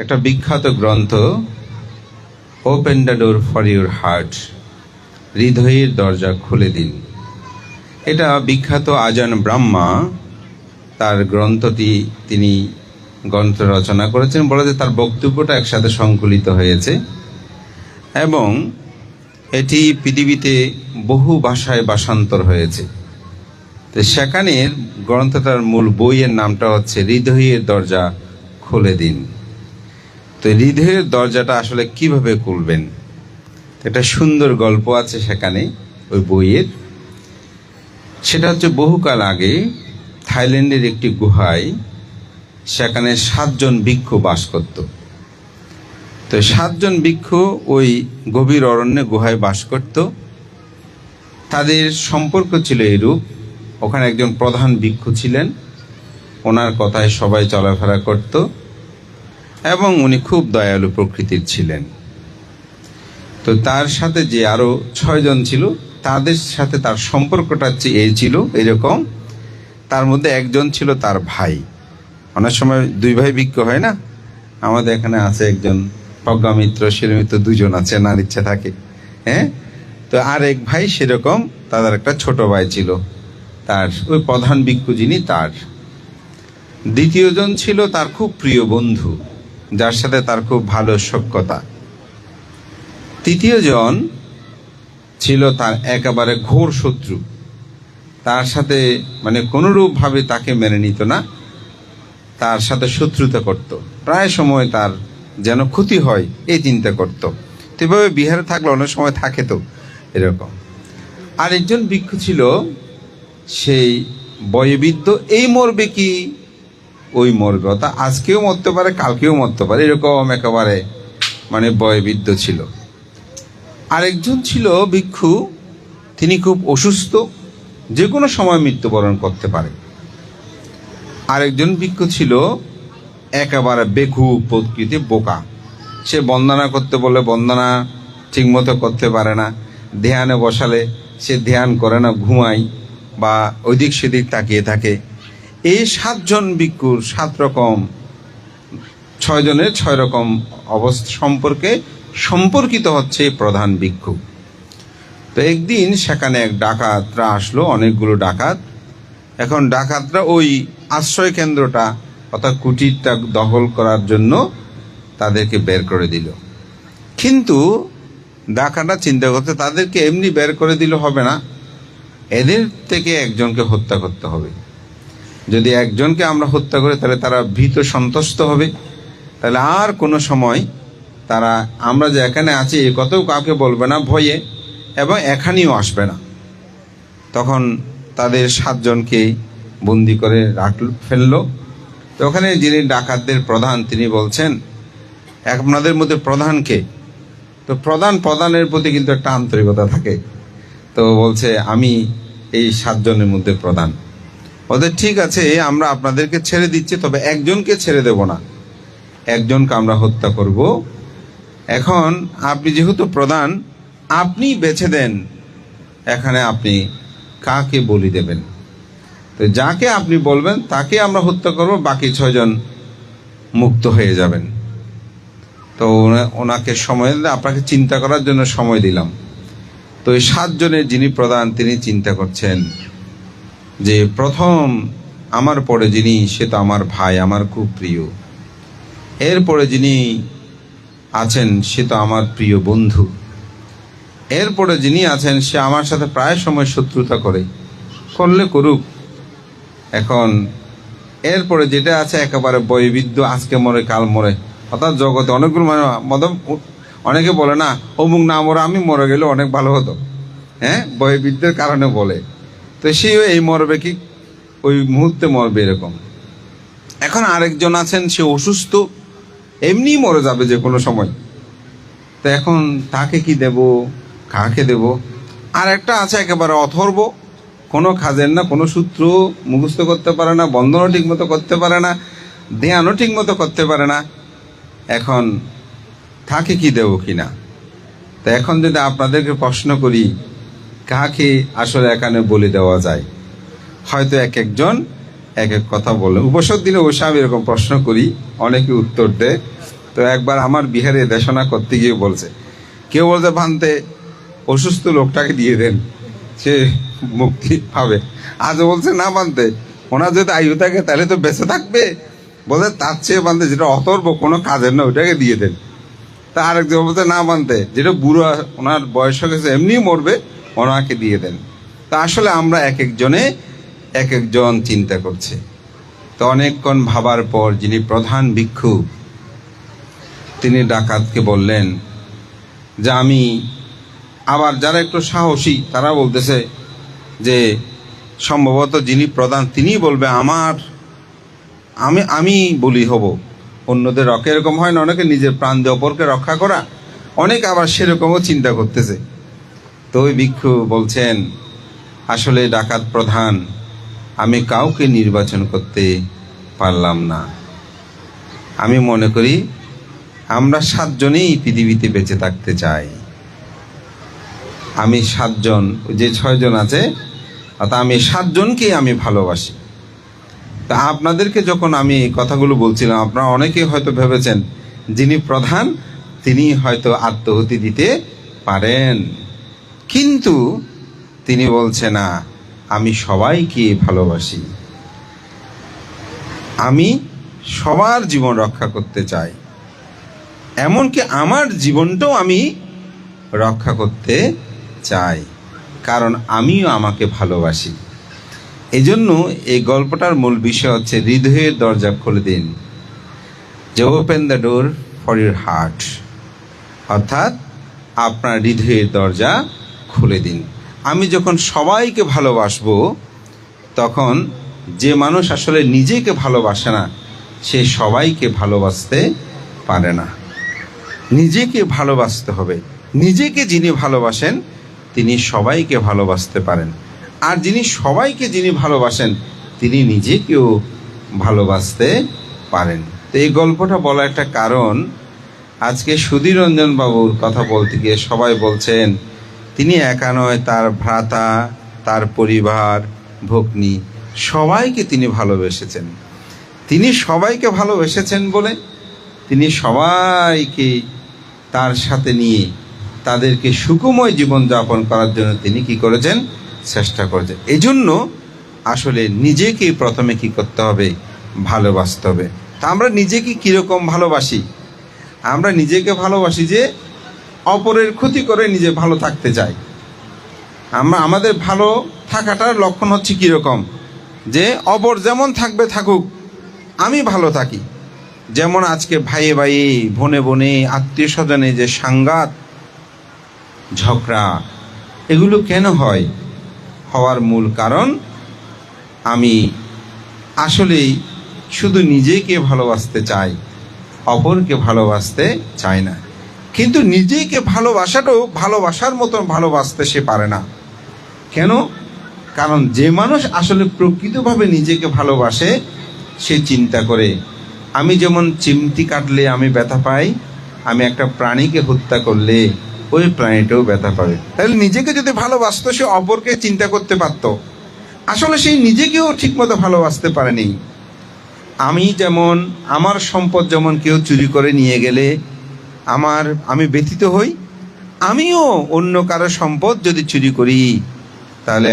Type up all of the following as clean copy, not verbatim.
একটা বিখ্যাত গ্রন্থ open the door for your heart, হৃদয়ের দরজা খুলে দিন। এটা বিখ্যাত আজান ব্রাহ্মা তার গ্রন্থটি তিনি গ্রন্থ রচনা করেছেন। বলা যায় তার বক্তব্যটা একসাথে সংকলিত হয়েছে এবং এটি পৃথিবীতে বহু ভাষায় ভাষান্তর হয়েছে। তো সেখানের গ্রন্থটার মূল বইয়ের নামটা হচ্ছে হৃদয়ের দরজা খুলে দিন। তো হৃদয়ের দরজাটা আসলে কিভাবে খুলবেন, একটা সুন্দর গল্প আছে সেখানে ওই বইয়ের। সেটা হচ্ছে বহুকাল আগে থাইল্যান্ডের একটি গুহায় সেখানে 7 জন ভিক্ষু বাস করত। তো 7 জন ভিক্ষু ওই গভীর অরণ্যে গুহায় বাস করত। তাদের সম্পর্ক ছিল এরূপ, ওখানে একজন প্রধান ভিক্ষু ছিলেন, ওনার কথায় সবাই চলাফেরা করত এবং উনি খুব দয়ালু প্রকৃতির ছিলেন। তো তার সাথে যে আরো 6 জন ছিল তাদের সাথে তার সম্পর্কটা এই ছিল এরকম। তার মধ্যে একজন ছিল তার ভাই। অনেক সময় 2 ভাই ভিক্ষু হয় না, আমাদের এখানে আছে একজন প্রজ্ঞামিত্র, শিলমিত্র, 2 জন আছে, নার ইচ্ছা থাকে। হ্যাঁ, তো আর এক ভাই সেরকম, তাদের একটা ছোট ভাই ছিল। তার ওই প্রধান ভিক্ষু যিনি, তার দ্বিতীয় জন ছিল তার খুব প্রিয় বন্ধু, যার সাথে তার খুব ভালো সখ্যতা। তৃতীয় জন ছিল তার একেবারে ঘোর শত্রু, তার সাথে মানে কোনোরূপ ভাবে তাকে মেনে নিত না, তার সাথে শত্রুতা করত, প্রায় সময় তার যেন ক্ষতি হয় এই চিন্তা করত। তো এভাবে বিহারে থাকলে অনেক সময় থাকে তো এরকম। আর একজন ভিক্ষু ছিল সেই বয়োবৃদ্ধ, এই মরবে কি ওই মরবে, অর্থাৎ আজকেও মরতে পারে কালকেও মরতে পারে এরকম একেবারে মানে বয়োবৃদ্ধ ছিল। আরেকজন ছিল ভিক্ষু, তিনি খুব অসুস্থ, যে কোনো সময় মৃত্যুবরণ করতে পারে। আরেকজন ভিক্ষু ছিল একেবারে বেকুব প্রকৃতি, বোকা। সে বন্দনা করতে বলে বন্দনা ঠিকমতো করতে পারে না, ধ্যানে বসালে সে ধ্যান করে না, ঘুমায় বা ওইদিক সেদিক তাকিয়ে থাকে। এই 7 জন ভিক্ষুর 7 রকম, 6 জনের 6 রকম অবস্থা সম্পর্কে সম্পর্কিত হচ্ছে প্রধান ভিক্ষু। তো একদিন সেখানে এক ডাকাতরা আসলো, অনেকগুলো ডাকাত। এখন ডাকাতরা ওই আশ্রয় কেন্দ্রটা অর্থাৎ কুটিরটা দখল করার জন্য তাদেরকে বের করে দিল। কিন্তু ডাকাতরা চিন্তা করতে, তাদেরকে এমনি বের করে দিলে হবে না, এদের থেকে একজনকে হত্যা করতে হবে। যদি একজনকে আমরা হত্যা করি তাহলে তারা ভীত সন্ত্রস্ত হবে, তাহলে আর কোনো সময় তারা আমরা যে এখানে আছি এ কথাও কাউকে বলবে না ভয়ে, এবং এখানেও আসবে না। তখন তাদের 7 জনকে বন্দি করে ফেললো। তো ওখানে যিনি ডাকাতদের প্রধান তিনি বলছেন, আপনাদের মধ্যে প্রধানকে, তো প্রধানের প্রতি কিন্তু একটা আন্তরিকতা থাকে। তো বলছে আমি এই 7 জনের মধ্যে প্রধান। ওদের ঠিক আছে, আমরা আপনাদেরকে ছেড়ে দিচ্ছি, তবে একজনকে ছেড়ে দেব না, একজনকে আমরা হত্যা করব। এখন আপনি যেহেতু প্রধান, আপনি বেছে দেন এখানে আপনি কাকে বলি দেবেন। তো যাকে আপনি বলবেন তাকে আমরা হত্যা করব, বাকি 6 জন মুক্ত হয়ে যাবেন। তো ওনাকে সময় দিলে, আপনাকে চিন্তা করার জন্য সময় দিলাম। তো এই 7 জনের যিনি প্রধান তিনি চিন্তা করছেন যে প্রথম আমার পরে যিনি, সে তো আমার ভাই, আমার খুব প্রিয়। এরপরে যিনি আছেন সে তো আমার প্রিয় বন্ধু। এরপরে যিনি আছেন সে আমার সাথে প্রায় সময় শত্রুতা করলে করুক। এখন এরপরে যেটা আছে একেবারে বয়োবৃদ্ধ, আজকে মরে কাল মরে, অর্থাৎ জগতে অনেকগুলো অনেকে বলে না অমুক না মরে আমি মরে গেলে অনেক ভালো হতো, হ্যাঁ, বয়োবৃদ্ধের কারণে বলে। তো সে এই মরবে কি ওই মুহূর্তে মরবে এরকম। এখন আরেকজন আছেন সে অসুস্থ, এমনি মরে যাবে যে কোনো সময়। তো এখন তাকে কি দেব, কাকে দেব? আর একটা আছে একেবারে অথর্ব, কোনো কাজের না, কোনো সূত্র মুখস্থ করতে পারে না, বন্ধনও ঠিক মতো করতে পারে না, ধ্যানও ঠিক মতো করতে পারে না। এখন তাকে কি দেব কিনা। তো এখন যদি আপনাদেরকে প্রশ্ন করি কাকে আসলে এখানে বলি দেওয়া যায়, হয়তো এক একজন এক এক কথা বলে। উপসদ দিলে অবশ্যই আমি এরকম প্রশ্ন করি, অনেকে উত্তর দেয়। তো একবার আমার বিহারে দেশনা করতে গিয়ে বলছে, কেউ বলছে ভান্তে অসুস্থ লোকটাকে দিয়ে দেন, সে মুক্তি পাবে। আজ বলছে না বানতে, ওনার যদি আয়ু থাকে তাহলে তো বেঁচে থাকবে, বলে তার চেয়ে বানতে যেটা অতর্ব কোনো কাজের না ওইটাকে দিয়ে দেন। তা আরেকজন বলছে না বানতে, যেটা বুড়ো ওনার বয়স হয়ে গেছে এমনি মরবে, ওনাকে দিয়ে দেন। তা আসলে আমরা এক একজনে এক একজন চিন্তা করছে। তো অনেকক্ষণ ভাবার পর যিনি প্রধান ভিক্ষু তিনি ডাকাতকে বললেন যে আমি, আবার যারা একটু সাহসী তারা বলতেছে যে সম্ভবত যিনি প্রধান তিনি বলবে আমি বলি হব, অন্যদের রক্ষা। এরকম হয় না, অনেকে নিজের প্রাণ দিয়ে অপরকে রক্ষা করা, অনেকে আবার সেরকমও চিন্তা করতেছে। তো ওই ভিক্ষু বলছেন আসলে ডাকাত প্রধান, আমি কাউকে নির্বাচন করতে পারলাম না। আমি মনে করি আমরা 7 জনেই পৃথিবীতে বেঁচে থাকতে চাই। আমি 7 জন, যে 6 জন আছে, অর্থাৎ আমি 7 জনকেই আমি ভালোবাসি। তা আপনাদেরকে যখন আমি এই কথাগুলো বলছিলাম, আপনারা অনেকেই হয়তো ভেবেছেন যিনি প্রধান তিনি হয়তো আত্মাহুতি দিতে পারেন, কিন্তু তিনি বলছে না, আমি সবাইকে ভালোবাসি, আমি সবার জীবন রক্ষা করতে চাই, এমনকি আমার জীবনটাও আমি রক্ষা করতে চাই, কারণ আমিও আমাকে ভালোবাসি। এই জন্য এই গল্পটার মূল বিষয় হচ্ছে হৃদয়ের দরজা খুলে দিন, যে open the door for your heart, অর্থাৎ আপনার হৃদয়ের দরজা খুলে দিন। আমি যখন সবাইকে ভালোবাসবো, তখন যে মানুষ আসলে নিজেকে ভালোবাসে না সে সবাইকে ভালোবাসতে পারে না। নিজেকে ভালোবাসতে হবে, নিজেকে যিনি ভালোবাসেন তিনি সবাইকে ভালোবাসতে পারেন, আর যিনি ভালোবাসেন তিনি নিজেকেও ভালোবাসতে পারেন। তো এই গল্পটা বলা একটা কারণ, আজকে সুধীর রঞ্জন বাবুর কথা বলতে গিয়ে সবাই বলছেন তিনি একা নয়, তার ভ্রাতা, তার পরিবার, ভগ্নী সবাইকে তিনি ভালোবেসেছেন। তিনি সবাইকে ভালোবেসেছেন বলে তিনি সবাইকে তার সাথে নিয়ে তাদেরকে সুখময় জীবনযাপন করার জন্য তিনি কি করেছেন, চেষ্টা করেছেন। এই জন্য আসলে নিজেকে প্রথমে কি করতে হবে, ভালোবাসতে হবে। তা আমরা নিজেকে কীরকম ভালোবাসি? আমরা নিজেকে ভালোবাসি যে অপরের ক্ষতি করে নিজে ভালো থাকতে চাই। আমাদের ভালো থাকাটার লক্ষণ হচ্ছে কীরকম, যে অপর যেমন থাকবে থাকুক, আমি ভালো থাকি। যেমন আজকে ভাইয়ে ভাইয়ে, বোনে বোনে, আত্মীয় স্বজনে যে সাংঘাত ঝগড়া, এগুলো কেন হয়? হওয়ার মূল কারণ আমি আসলেই শুধু নিজেকে ভালোবাসতে চাই, অপরকে ভালোবাসতে চাই না। কিন্তু নিজেকে ভালোবাসাটাও ভালোবাসার মতন ভালোবাসতে সে পারে না। কেন? কারণ যে মানুষ আসলে প্রকৃতভাবে নিজেকে ভালোবাসে সে চিন্তা করে, আমি যেমন চিমটি কাটলে আমি ব্যথা পাই, আমি একটা প্রাণীকে হত্যা করলে ওই প্রাণীটাও ব্যথা পাবে। তাহলে নিজেকে যদি ভালোবাসতো সে অপরকে চিন্তা করতে পারত। আসলে সেই নিজেকেও ঠিকমতো ভালোবাসতে পারেনি। আমি যেমন, আমার সম্পদ যেমন কেউ চুরি করে নিয়ে গেলে আমি ব্যথিত হই, আমিও অন্য কারো সম্পদ যদি চুরি করি তাহলে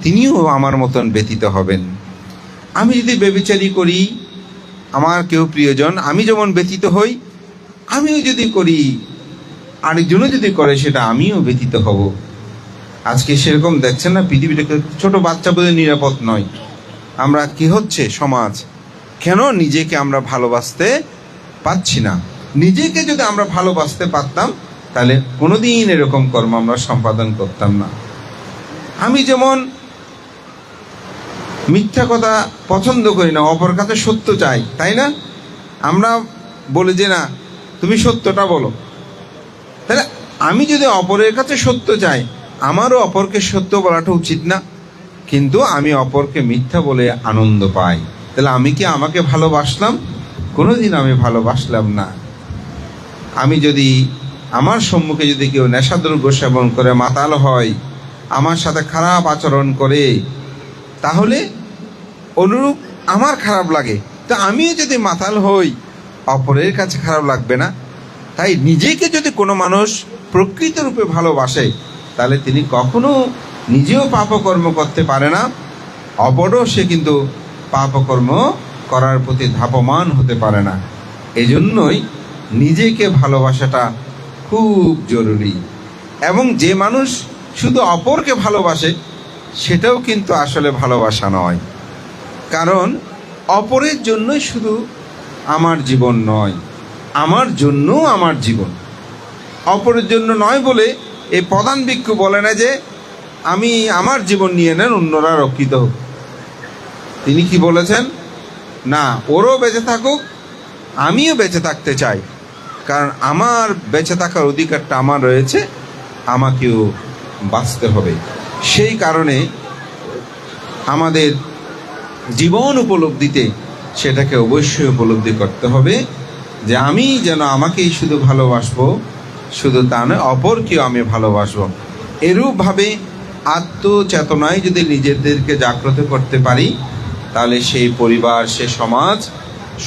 তিনিও আমার মতন ব্যথিত হবেন। আমি যদি ব্যভিচারী করি, আমার কেউ প্রিয়জন, আমি যেমন ব্যথিত হই, আমিও যদি করি, আরেকজনও যদি করে সেটা আমিও ব্যথিত হব। আজকে সেরকম দেখছেন না, পৃথিবীটা ছোট বাচ্চা বলে নিরাপদ নয়। আমরা কি হচ্ছে সমাজ, কেন নিজেকে আমরা ভালোবাসতে পারছি না? নিজেকে যদি আমরা ভালোবাসতে পারতাম তাহলে কোনোদিন এরকম কর্ম আমরা সম্পাদন করতাম না। আমি যেমন মিথ্যা কথা পছন্দ করি না, অপর কাছে সত্য চাই, তাই না? আমরা বলি যে না, তুমি সত্যটা বলো। তাহলে আমি যদি অপরের কাছে সত্য চাই, আমারও অপরকে সত্য বলাটা উচিত না? কিন্তু আমি অপরকে মিথ্যা বলে আনন্দ পাই, তাহলে আমি কি আমাকে ভালোবাসলাম? কোনোদিন আমি ভালোবাসলাম না। আমি যদি আমার সম্মুখে যদি কেউ নেশাদ্রব্য সেবন করে মাতাল হয়, আমার সাথে খারাপ আচরণ করে, তাহলে অনুরূপ আমার খারাপ লাগে। তো আমিও যদি মাতাল হই, অপরের কাছে খারাপ লাগবে না। তাই নিজেকে যদি কোনো মানুষ প্রকৃত রূপে ভালোবাসে, তাহলে তিনি কখনো নিজেও পাপকর্ম করতে পারে না, অপরও সে কিন্তু পাপকর্ম করার প্রতি ধাবমান হতে পারে না। এজন্যই নিজেকে ভালোবাসাটা খুব জরুরি। এবং যে মানুষ শুধু অপরকে ভালোবাসে, সেটাও কিন্তু আসলে ভালোবাসা নয়। কারণ অপরের জন্যই শুধু আমার জীবন নয়, আমার জন্য আমার জীবন। অপরের জন্য নয় বলে এই প্রধান ভিক্ষু বলে না যে আমি আমার জীবন নিয়ে নেন, অন্যরা রক্ষিত হোক। তিনি কি বলেছেন? না, ওরও বেঁচে থাকুক, আমিও বেঁচে থাকতে চাই, কারণ আমার বেঁচে থাকার অধিকারটা আমার রয়েছে, আমাকেও বাঁচতে হবে। সেই কারণে আমাদের জীবন উপলব্ধিতে সেটাকে অবশ্যই উপলব্ধি করতে হবে যে আমি যেন আমাকেই শুধু ভালোবাসবো, শুধু তা নয়, অপরকেও আমি ভালোবাসবো। এরূপভাবে আত্মচেতনায় যদি নিজেদেরকে জাগ্রত করতে পারি, তাহলে সেই পরিবার, সে সমাজ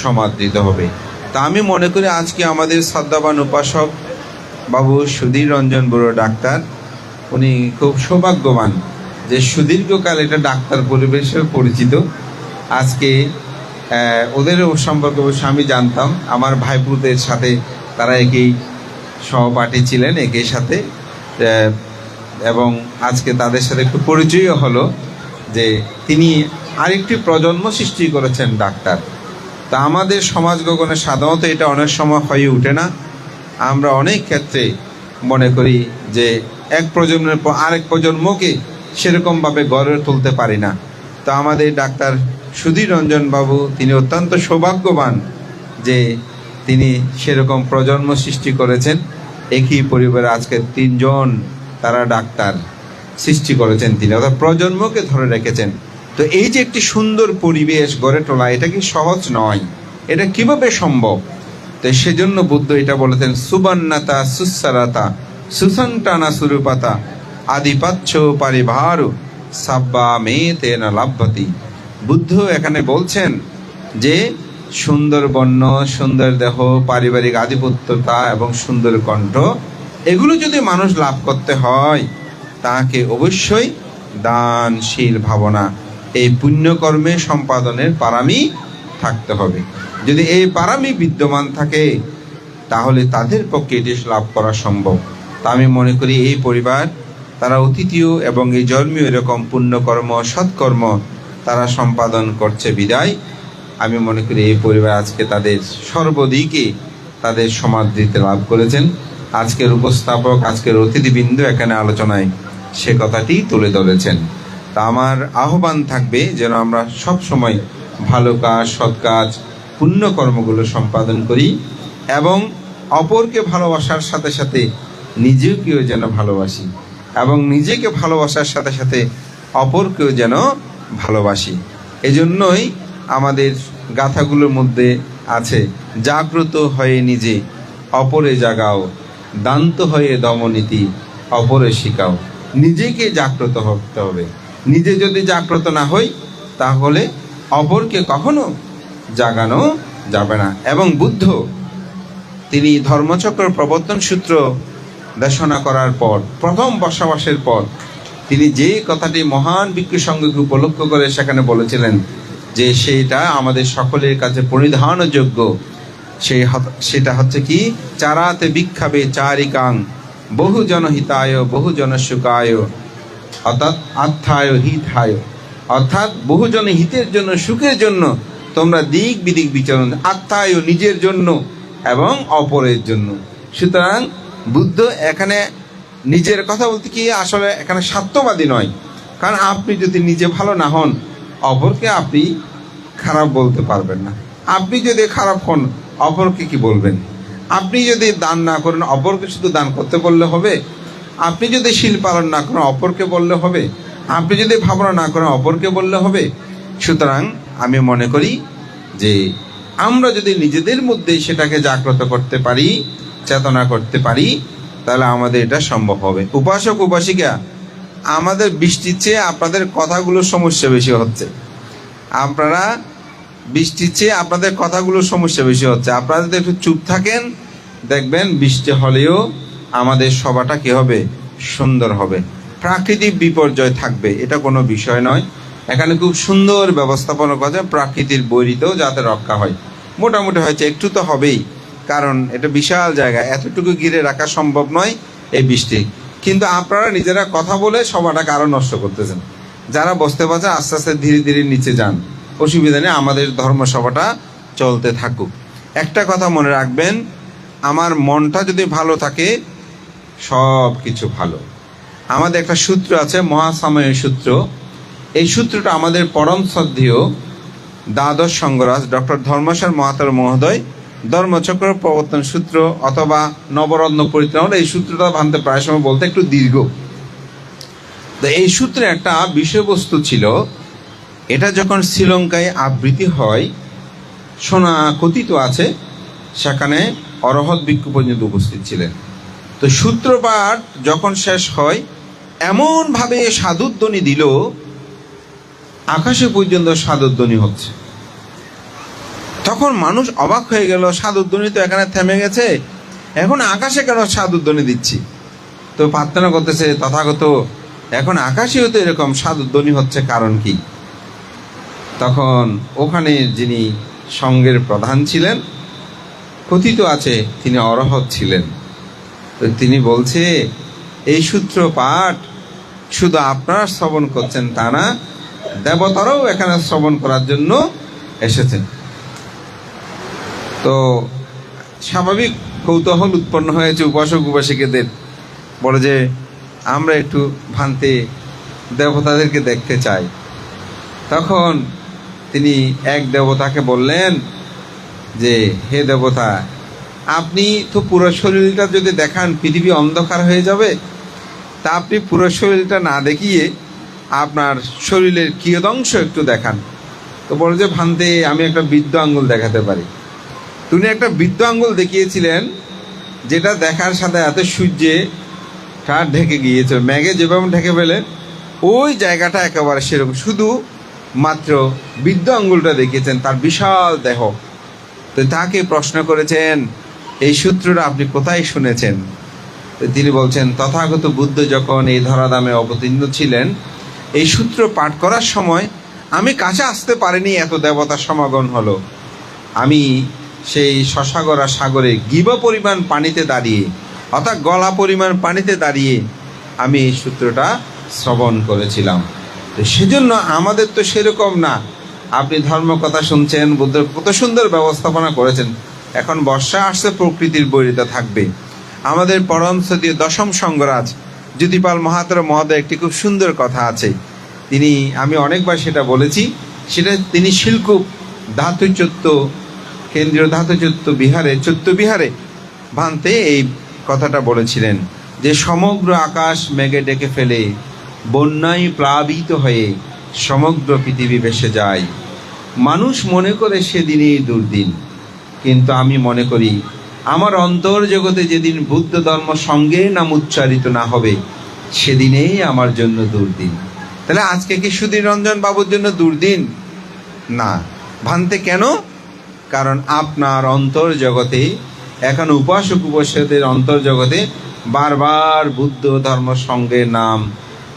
সমাদৃত হবে। তা আমি মনে করি আজকে আমাদের শ্রদ্ধাবান উপাসক বাবু সুধীর রঞ্জন বড়ুয়া ডাক্তার, উনি খুব সৌভাগ্যবান যে সুদীর্ঘকাল এটা ডাক্তার পরিবেশে পরিচিত। আজকে ওদের সম্পর্কে অবশ্য আমি জানতাম, আমার ভাইপুদের সাথে তারা একই সহপাঠী ছিলেন, একই সাথে, এবং আজকে তাদের সাথে একটু পরিচয়ও হলো যে তিনি আরেকটি প্রজন্ম সৃষ্টি করেছেন ডাক্তার। তা আমাদের সমাজ গগনে সাধারণত এটা অনেক সময় হয়ে ওঠে না। আমরা অনেক ক্ষেত্রে মনে করি যে এক প্রজন্মের পর আরেক প্রজন্মকে সেরকমভাবে গড়ে তুলতে পারি না। তো আমাদের ডাক্তার সুধীর রঞ্জন বাবু, তিনি অত্যন্ত সৌভাগ্যবান যে তিনি সেরকম প্রজন্ম সৃষ্টি করেছেন। একই পরিবারে আজকে 3 জন তারা ডাক্তার সৃষ্টি করেছেন তিনি, অর্থাৎ প্রজন্মকে ধরে রেখেছেন। তো এই যে একটি সুন্দর পরিবেশ গড়ে তোলা, এটা কি সহজ নয়? এটা কিভাবে সম্ভব? তো সেজন্য বুদ্ধ এটা বলেছেন, সুবর্ণতা সুসারাতা সুসন্তানা সুরূপাতা আদিপাচ্ছ পারিভারু সাব্বা মে তেনা লাভ্যতি। বুদ্ধ এখানে বলছেন যে সুন্দর বর্ণ, সুন্দর দেহ, পারিবারিক আধিপত্যতা এবং সুন্দর কণ্ঠ, এগুলো যদি মানুষ লাভ করতে হয়, তাকে অবশ্যই দানশীল ভাবনা, এই পুণ্যকর্মে সম্পাদনের পারামি থাকতে হবে। যদি এই পারামি বিদ্যমান থাকে, তাহলে তাদের পক্ষে এটি লাভ করা সম্ভব। তা আমি মনে করি এই পরিবার, তারা অতীতীয় এবং এই জন্মীয় এরকম পুণ্যকর্ম, সৎকর্ম তারা সম্পাদন করছে বিদায় আমি মনে করি এই পরিবার আজকে তাদের সর্বদিকে তাদের সমাদৃতি লাভ করেছেন। আজকের উপস্থাপক, আজকের অতিথিবৃন্দ এখানে আলোচনায় সে কথাটি তুলে ধরেছেন। তা আমার আহ্বান থাকবে যেন আমরা সব সময় ভালো কাজ, সৎ কাজ, পুণ্যকর্মগুলো সম্পাদন করি এবং অপরকে ভালোবাসার সাথে সাথে নিজেকেও যেন ভালোবাসি এবং নিজেকে ভালোবাসার সাথে সাথে অপরকেও যেন ভালোবাসি। এজন্যই আমাদের গাথাগুলোর মধ্যে আছে, জাগ্রত হয়ে নিজে অপরে জাগাও, দান্ত হয়ে দমনীতি অপরে শিখাও। নিজেকে জাগ্রত হতে হবে। নিজে যদি জাগ্রত না হই, তাহলে অপরকে কখনো জাগানো যাবে না। এবং বুদ্ধ তিনি ধর্মচক্র প্রবর্তন সূত্র দেশনা করার পর, প্রথম বসবাসের পর, তিনি যে কথাটি মহান ভিক্ষু সংঘকে উপলক্ষ করে সেখানে বলেছিলেন যে সেটা আমাদের সকলের কাছে পরিধানযোগ্য, সেটা হচ্ছে কি, চারাতে ভিক্ষাবে চারিকাং বহুজন হিতায় বহুজন সুখায়, অর্থাৎ আত্মায় হিতায়, অর্থাৎ বহুজন হিতের জন্য, সুখের জন্য তোমরা দিক বিদিক বিচরণ, আত্মায় নিজের জন্য এবং অপরের জন্য। সুতরাং বুদ্ধ এখানে নিজের কথা বলতে কি আসলে এখানে স্বার্থবাদী নয়। কারণ আপনি যদি নিজে ভালো না হন, অপরকে আপনি খারাপ বলতে পারবেন না। আপনি যদি খারাপ হন, অপরকে কি বলবেন? আপনি যদি দান না করেন, অপরকে শুধু দান করতে বললে হবে? আপনি যদি শীল পালন না করেন, অপরকে বললে হবে? আপনি যদি ভাবনা না করেন, অপরকে বললে হবে? সুতরাং আমি মনে করি যে আমরা যদি নিজেদের মধ্যে সেটাকে জাগ্রত করতে পারি, চেতনা করতে পারি, তাহলে আমাদের এটা সম্ভব হবে। উপাসক উপাসিকা, আমাদের বৃষ্টির চেয়ে আপনাদের কথাগুলোর সমস্যা বেশি হচ্ছে। আপনারা বৃষ্টির চেয়ে আপনাদের কথাগুলোর সমস্যা বেশি হচ্ছে। আপনারা যদি একটু চুপ থাকেন, দেখবেন বৃষ্টি হলেও আমাদের সভাটা কি হবে? সুন্দর হবে। প্রাকৃতিক বিপর্যয় থাকবে, এটা কোনো বিষয় নয়। এখানে খুব সুন্দর ব্যবস্থাপনা করা যায়, প্রাকৃতির বৈরিতেও যাতে রক্ষা হয়। মোটামুটি হয়েছে, একটু তো হবেই, কারণ এটা বিশাল জায়গা, এতটুকু ঘিরে রাখা সম্ভব নয় এই বৃষ্টি। কিন্তু আপনারা নিজেরা কথা বলে সভাটাকে আরও নষ্ট করতেছেন। যারা বসতে পারছে আস্তে আস্তে ধীরে ধীরে নিচে যান, অসুবিধা নেই, আমাদের ধর্মসভাটা চলতে থাকুক। একটা কথা মনে রাখবেন, আমার মনটা যদি ভালো থাকে সব কিছু ভালো। আমাদের একটা সূত্র আছে, মহাসাময় সূত্র। এই সূত্রটা আমাদের পরম শ্রদ্ধেয় দ্বাদশ সঙ্গরাজ ডক্টর ধর্মসার মহাতর মহোদয় ধর্মচক্র প্রবর্তন সূত্র অথবা নবরত্ন পরিত্রাণ, এই সূত্রটা ভাঙতে প্রায় সময় বলতে একটু দীর্ঘ। তো এই সূত্রে একটা বিষয়বস্তু ছিল, এটা যখন শ্রীলঙ্কায় আবৃত্তি হয়, শোনা কথিত আছে সেখানে অরহত ভিক্ষু পর্যন্ত উপস্থিত ছিলেন। তো সূত্রপাঠ যখন শেষ হয়, এমনভাবে সাধুধ্বনি দিল, আকাশে পর্যন্ত সাধুধ্বনি হচ্ছে। তখন মানুষ অবাক হয়ে গেল, সাধুধ্বনি তো এখানে থেমে গেছে, এখন আকাশে কেন সাধুধ্বনি দিচ্ছি? তো প্রার্থনা করতেছে, তথাগত এখন আকাশেও তো এরকম সাধুধ্বনি হচ্ছে, কারণ কি? তখন ওখানে যিনি সঙ্ঘের প্রধান ছিলেন, কথিত আছে তিনি অরহত ছিলেন। তো তিনি বলছে, এই সূত্র পাঠ শুধু আপনারা শ্রবণ করছেন তা না, দেবতারাও এখানে শ্রবণ করার জন্য এসেছেন। তো স্বাভাবিক কৌতূহল উৎপন্ন হয়েছে উপাসক উপাসিকাদের, বলে যে আমরা একটু ভান্তে দেবতাদেরকে দেখতে চাই। তখন তিনি এক দেবতাকে বললেন যে, হে দেবতা, আপনি তো পুরো শরীরটা যদি দেখান পৃথিবী অন্ধকার হয়ে যাবে, তা আপনি পুরো শরীরটা না দেখিয়ে আপনার শরীরের কিয়দংশ একটু দেখান। তো বলে যে, ভান্তে আমি একটা বৃদ্ধ আঙ্গুল দেখাতে পারি। তিনি একটা বৃদ্ধ আঙ্গুল দেখিয়েছিলেন, যেটা দেখার সাথে এত সূর্যে কার ঢেকে গিয়েছে, মেঘে যেভাবে ঢেকে ফেলে ওই জায়গাটা একেবারে সেরকম, শুধু মাত্র বৃদ্ধ আঙ্গুলটা দেখিয়েছেন, তার বিশাল দেহ। তো তাকে প্রশ্ন করেছেন, এই সূত্রটা আপনি কোথায় শুনেছেন? তো তিনি বলছেন, তথাগত বুদ্ধ যখন এই ধরাধামে অবতীর্ণ ছিলেন, এই সূত্র পাঠ করার সময় আমি কাছে আসতে পারিনি, এত দেবতার সমাগম হলো। আমি সেই শশাগরা সাগরে গিবা পরিমাণ পানিতে দাঁড়িয়ে, অর্থাৎ গলা পরিমাণ পানিতে দাঁড়িয়ে আমি এই সূত্রটা শ্রবণ করেছিলাম। তো সেজন্য আমাদের তো সেরকম না। আপনি ধর্মকথা শুনছেন, বুদ্ধ কত সুন্দর ব্যবস্থাপনা করেছেন। এখন বর্ষা আসছে, প্রকৃতির বৈরিতা থাকবে। আমাদের পরম শ্রদ্ধেয় দশম সঙ্গরাজ জ্যোতিপাল মহাতর মহোদয় একটি খুব সুন্দর কথা আছে, তিনি, আমি অনেকবার সেটা বলেছি, সেটা তিনি শিলকুপ ধাতুচত্ব কেন্দ্রীয় ধাতুচত্ব বিহারে চৈত্যবিহারে ভান্তে এই কথাটা বলেছিলেন যে, সমগ্র আকাশ মেঘে ডেকে ফেলে বন্যায় প্লাবিত হয়ে সমগ্র পৃথিবী ভেসে যায়। মানুষ মনে করে সেদিনই দুর্দিন, কিন্তু আমি মনে করি আমার অন্তর জগতে যেদিন বুদ্ধ ধর্ম সঙ্গে নাম উচ্চারিত না হবে, সেদিনেই আমার জন্য দুর্দিন। তাহলে আজকে কি সুধীর রঞ্জন বাবুর জন্য দুর্দিন না? ভান্তে কেন? কারণ আপনার অন্তর জগতে, এখন উপাসক উপাসকদের অন্তর জগতে বারবার বুদ্ধ ধর্ম সঙ্গের নাম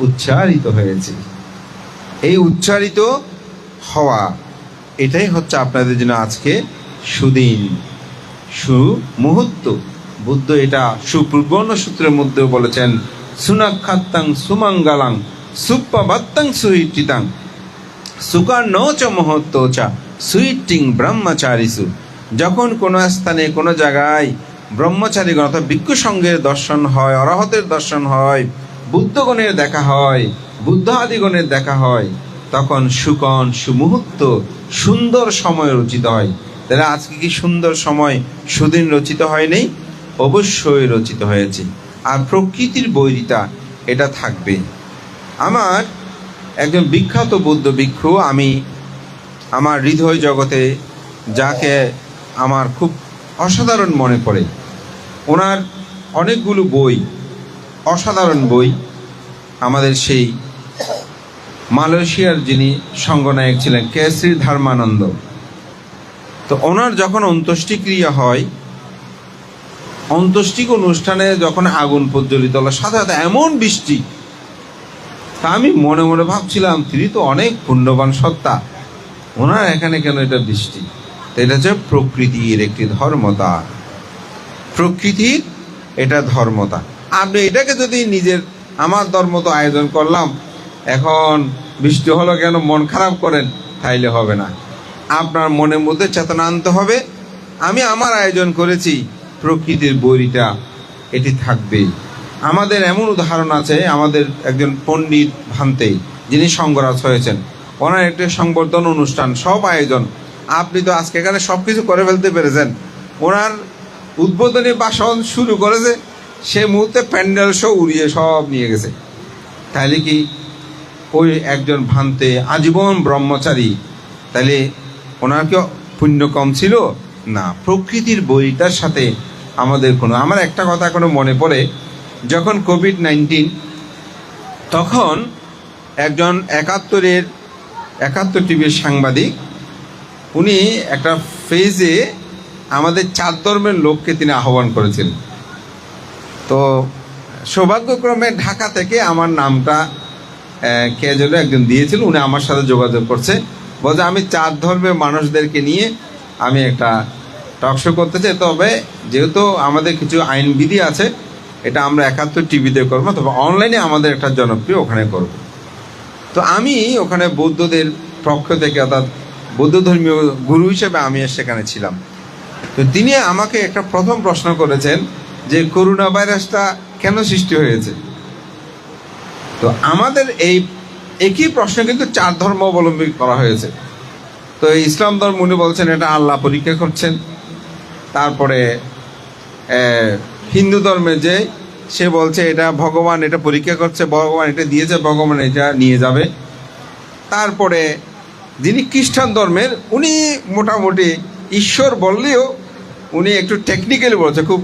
উচ্চারিত হয়েছে। এই উচ্চারিত হওয়া, এটাই হচ্ছে আপনাদের জন্য আজকে সুদিন, সুমুহূর্ত। বুদ্ধ এটা সুপূর্বর্ণ সূত্রের মধ্যেও বলেছেন, সুনাক্ষাত্তাং সুমঙ্গলাং সুপ্পবাত্তাং সুহিটিতাং সুকার্ণ চ মহত্ব চা সুইটিং ব্রহ্মচারীসু। যখন কোনো স্থানে কোনো জায়গায় ব্রহ্মচারীগণ অর্থাৎ ভিক্ষু সঙ্গের দর্শন হয়, অরহতের দর্শন হয়, বুদ্ধগণের দেখা হয়, বুদ্ধ আদিগণের দেখা হয়, তখন সুকণ সুমুহূর্ত সুন্দর সময় রচিত হয়। তাহলে আজকে কি সুন্দর সময় সুদিন রচিত হয়নি? অবশ্যই রচিত হয়েছে। আর প্রকৃতির বৈরিতা এটা থাকবে। আমার একজন বিখ্যাত বৌদ্ধ ভিক্ষু, আমি আমার হৃদয় জগতে যাকে আমার খুব অসাধারণ মনে পড়ে, ওনার অনেকগুলো বই, অসাধারণ বই। আমাদের সেই মালয়েশিয়ার যিনি সঙ্গনায়ক ছিলেন কেসরি ধর্মানন্দ, তো ওনার যখন অন্ত্যেষ্টিক্রিয়া হয়, অন্ত্যেষ্টিক অনুষ্ঠানে যখন আগুন প্রজ্বলিত হলো, সাথে সাথে এমন বৃষ্টি, তা আমি মনে মনে ভাবছিলাম তিনি তো অনেক পুণ্যবান সত্তা, ওনার এখানে কেন এটা বৃষ্টি? তো এটা হচ্ছে প্রকৃতির একটি ধর্মতা, প্রকৃতির এটা ধর্মতা। আপনি এটাকে যদি নিজের আমার ধর্ম তো আয়োজন করলাম, এখন বৃষ্টি হলো কেন মন খারাপ করেন, তাইলে হবে না। আপনার মনের মধ্যে চেতনা আনতে হবে, আমি আমার আয়োজন করেছি, প্রকৃতির বইটা এটি থাকবে। আমাদের এমন উদাহরণ আছে, আমাদের একজন পণ্ডিত ভান্তে যিনি সঙ্গরাজ হয়েছেন, ওনার একটি সংবর্ধন অনুষ্ঠান, সব আয়োজন। আপনি তো আজকে এখানে সব কিছু করে ফেলতে পেরেছেন। ওনার উদ্বোধনী ভাষণ শুরু করেছে, সে মুহূর্তে প্যান্ডেল শো উড়িয়ে সব নিয়ে গেছে। তাহলে কি ওই একজন ভান্তে আজীবন ব্রহ্মচারী, তাহলে ওনার কি পুণ্য কম ছিল? না, প্রকৃতির বইটার সাথে আমাদের আমার একটা কথা এখনো মনে পড়ে, যখন কোভিড-19, তখন একজন 71 টিভির সাংবাদিক, উনি একটা ফেজে আমাদের 4 ধর্মের লোককে তিনি আহ্বান করেছিলেন। তো সৌভাগ্যক্রমে ঢাকা থেকে আমার নামটা কে যেন একজন দিয়েছিল, উনি আমার সাথে যোগাযোগ করছে, বলছে আমি 4 ধর্মের মানুষদেরকে নিয়ে আমি একটা টক শো করতে চাই, তবে যেহেতু আমাদের কিছু আইনবিধি আছে, এটা আমরা 71 টিভিতে করবো, তবে অনলাইনে আমাদের একটা জনপ্রিয় ওখানে করব। তো আমি ওখানে বৌদ্ধদের পক্ষ থেকে, অর্থাৎ বৌদ্ধ ধর্মীয় গুরু হিসেবে আমি সেখানে ছিলাম। তো তিনি আমাকে একটা প্রথম প্রশ্ন করেছেন যে করোনা ভাইরাসটা কেন সৃষ্টি হয়েছে। তো আমাদের এই একই প্রশ্ন কিন্তু 4 ধর্ম অবলম্বী করা হয়েছে। তো ইসলাম ধর্ম উনি বলছেন এটা আল্লাহ পরীক্ষা করছেন, তারপরে হিন্দু ধর্মে যে সে বলছে এটা ভগবান এটা পরীক্ষা করছে, ভগবান এটা দিয়েছে, ভগবান এটা নিয়ে যাবে। তারপরে যিনি খ্রিস্টান ধর্মের, উনি মোটামুটি ঈশ্বর বললেও উনি একটু টেকনিক্যালি বলছে, খুব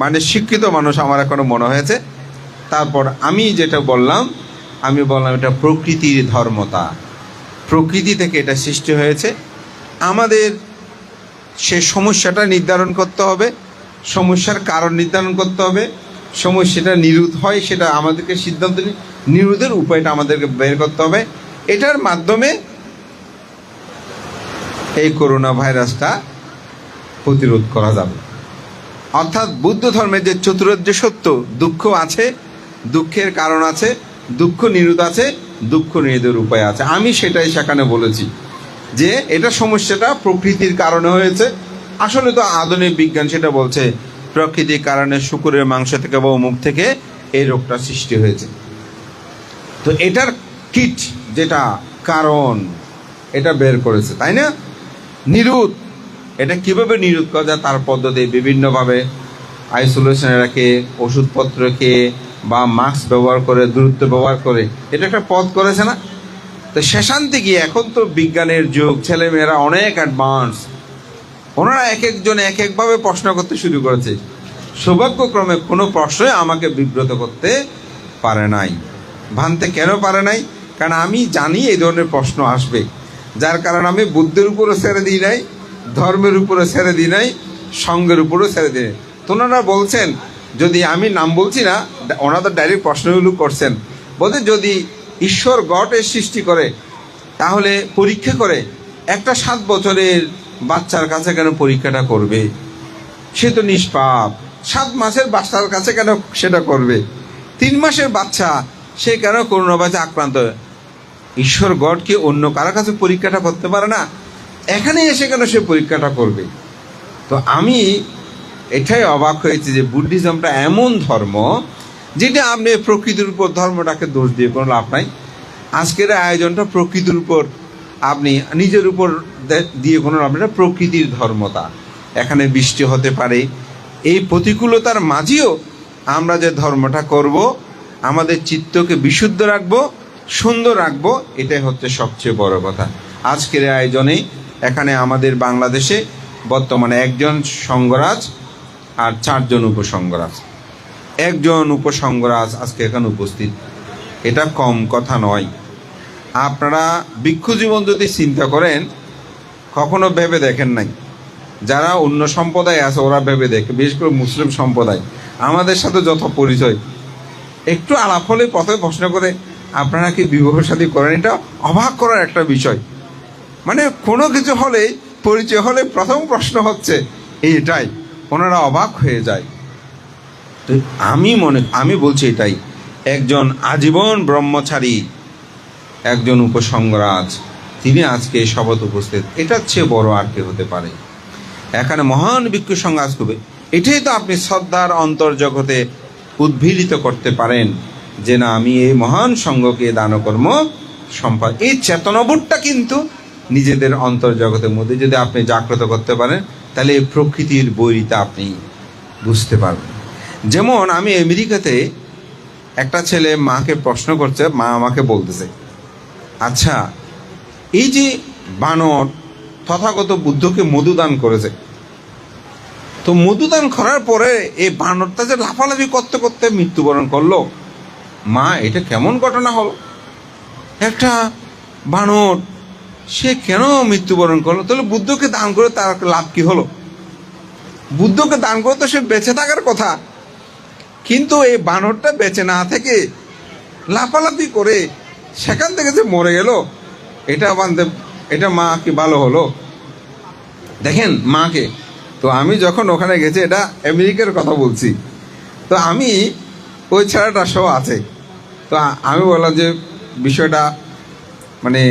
মানে শিক্ষিত মানুষ আমার এখনো মনে হয়েছে। তারপর আমি যেটা বললাম, আমি বললাম এটা প্রকৃতির ধর্মতা, প্রকৃতি থেকে এটা সৃষ্টি হয়েছে। আমাদের সে সমস্যাটা নির্ধারণ করতে হবে, সমস্যার কারণ নির্ধারণ করতে হবে, সমস্যাটা নিরোধ হয় সেটা আমাদেরকে সিদ্ধান্ত নিরোধের উপায়টা আমাদেরকে বের করতে হবে। এটার মাধ্যমে এই করোনা ভাইরাসটা প্রতিরোধ করা যাবে। অর্থাৎ বুদ্ধ ধর্মের যে চতুরার্য সত্য, দুঃখ আছে, দুঃখের কারণ আছে, দুঃখ নিরোধ আছে, দুঃখ নিরোধের উপায় আছে। আমি সেটাই সেখানে বলেছি যে এটা সমস্যাটা প্রকৃতির কারণে হয়েছে। আসলে তো আধুনিক বিজ্ঞান সেটা বলছে প্রকৃতির কারণে শুকুরের মাংস থেকে বা মুখ থেকে এই রোগটা সৃষ্টি হয়েছে। তো এটার কিট যেটা কারণ এটা বের করেছে, তাই না? নিরোধ, এটা কিভাবে নিরোধ করা যায় তার পদ্ধতি বিভিন্নভাবে, আইসোলেশনে রাখে, ওষুধপত্র খেয়ে বা মাস্ক ব্যবহার করে, দূরত্ব ব্যবহার করে, এটা একটা পথ করেছে না? তো শেষান্তে গিয়ে এখন তো বিজ্ঞানের যুগ, ছেলেমেয়েরা অনেক অ্যাডভান্স, ওনারা এক একজন এক একভাবে প্রশ্ন করতে শুরু করেছে। সৌভাগ্যক্রমে কোনো প্রশ্নই আমাকে বিব্রত করতে পারে নাই। ভানতে কেন পারে নাই? কারণ আমি জানি এই ধরনের প্রশ্ন আসবে, যার কারণে আমি বুদ্ধের উপরও ছেড়ে দিই নাই, ধর্মের উপরে ছেড়ে দিই নাই, সঙ্গের উপরেও ছেড়ে দিই নাই। তো ওনারা বলছেন, যদি আমি নাম বলছি না, ওনারা ডাইরেক্ট প্রশ্নগুলো করছেন, বলতে যদি ঈশ্বর গডের সৃষ্টি করে তাহলে পরীক্ষা করে একটা 7 বছরের বাচ্চার কাছে কেন পরীক্ষাটা করবে? সে তো নিষ্পাপ। 7 মাসের বাচ্চার কাছে কেন সেটা করবে? 3 মাসের বাচ্চা সে কেন করোনা ভাইরাসে আক্রান্ত? ঈশ্বর গড কি অন্য কারো কাছে পরীক্ষাটা করতে পারে না? এখানে এসে কেন সে পরীক্ষাটা করবে? তো আমি এটাই অবাক হয়েছে যে বুদ্ধিজমটা এমন ধর্ম যেটা আপনি প্রকৃতির উপর ধর্মটাকে দোষ দিয়ে কোনো লাভ নাই। আজকের আয়োজনটা প্রকৃতির উপর, আপনি নিজের উপর দিয়ে কোনো লাভ নেই। প্রকৃতির ধর্মতা, এখানে বৃষ্টি হতে পারে, এই প্রতিকূলতার মাঝেও আমরা যে ধর্মটা করব, আমাদের চিত্তকে বিশুদ্ধ রাখবো, সুন্দর রাখবো, এটাই হচ্ছে সবচেয়ে বড় কথা। আজকের আয়োজনে এখানে আমাদের বাংলাদেশে বর্তমানে 1 সংঘরাজ আর 4 জন উপসংঘরাজ। 1 উপসংঘরাজ আজকে এখানে উপস্থিত, এটা কম কথা নয়। আপনারা ভিক্ষু জীবন যদি চিন্তা করেন, কখনো ভেবে দেখেন নাই যারা অন্য সম্প্রদায় আছে ওরা ভেবে দেখে, বিশেষ করে মুসলিম সম্প্রদায় আমাদের সাথে যত পরিচয়, একটু আলাপ হলে প্রথমে প্রশ্ন করে আপনারা কি বিবাহ শাদী করেন। এটা অবাক করার একটা বিষয়। মানে কোনো কিছু হলে, পরিচয় হলে প্রথম প্রশ্ন হচ্ছে এইটাই, ওনারা অবাক হয়ে যায়। তো আমি বলছি এটাই, একজন আজীবন ব্রহ্মচারী, একজন উপসংগরাজ, তিনি আজকে শপথ উপস্থিত, এটার চেয়ে বড় আর কে হতে পারে। এখানে মহান ভিক্ষু সংঘ আজ করবে, এটাই তো আপনি শ্রদ্ধার অন্তর্জগতে উদ্ভিলিত করতে পারেন যে না, আমি এই মহান সংঘকে দানকর্ম সম্পাদ, এই চেতনাবোধটা কিন্তু নিজেদের অন্তর্জগতের মধ্যে যদি আপনি জাগ্রত করতে পারেন, তাহলে এই প্রকৃতির বৈরিতা আপনি বুঝতে পারবেন। যেমন আমি আমেরিকাতে একটা ছেলে মাকে প্রশ্ন করছে, মা আমাকে বলতেছে, আচ্ছা এই যে বানর তথাগত বুদ্ধকে মধুদান করেছে, তো মধুদান করার পরে এই বানরটা যে লাফালাফি করতে করতে মৃত্যুবরণ করলো, মা এটা কেমন ঘটনা হলো? একটা বানর সে কেন মৃত্যুবরণ করলো? তাহলে বুদ্ধকে দান করে তার লাভ কি হলো? বুদ্ধকে দান করে তো সে বেঁচে থাকার কথা, কিন্তু এই বানরটা বেঁচে না থেকে লাফালাফি করে সেখান থেকে যে মরে গেল, এটা মা কি ভালো হলো? দেখেন মাকে। তো আমি যখন ওখানে গেছি, এটা আমেরিকার কথা বলছি, তো আমি ওই ছেলেটা সহ আছে, তো আমি বললাম যে বিষয়টা মানে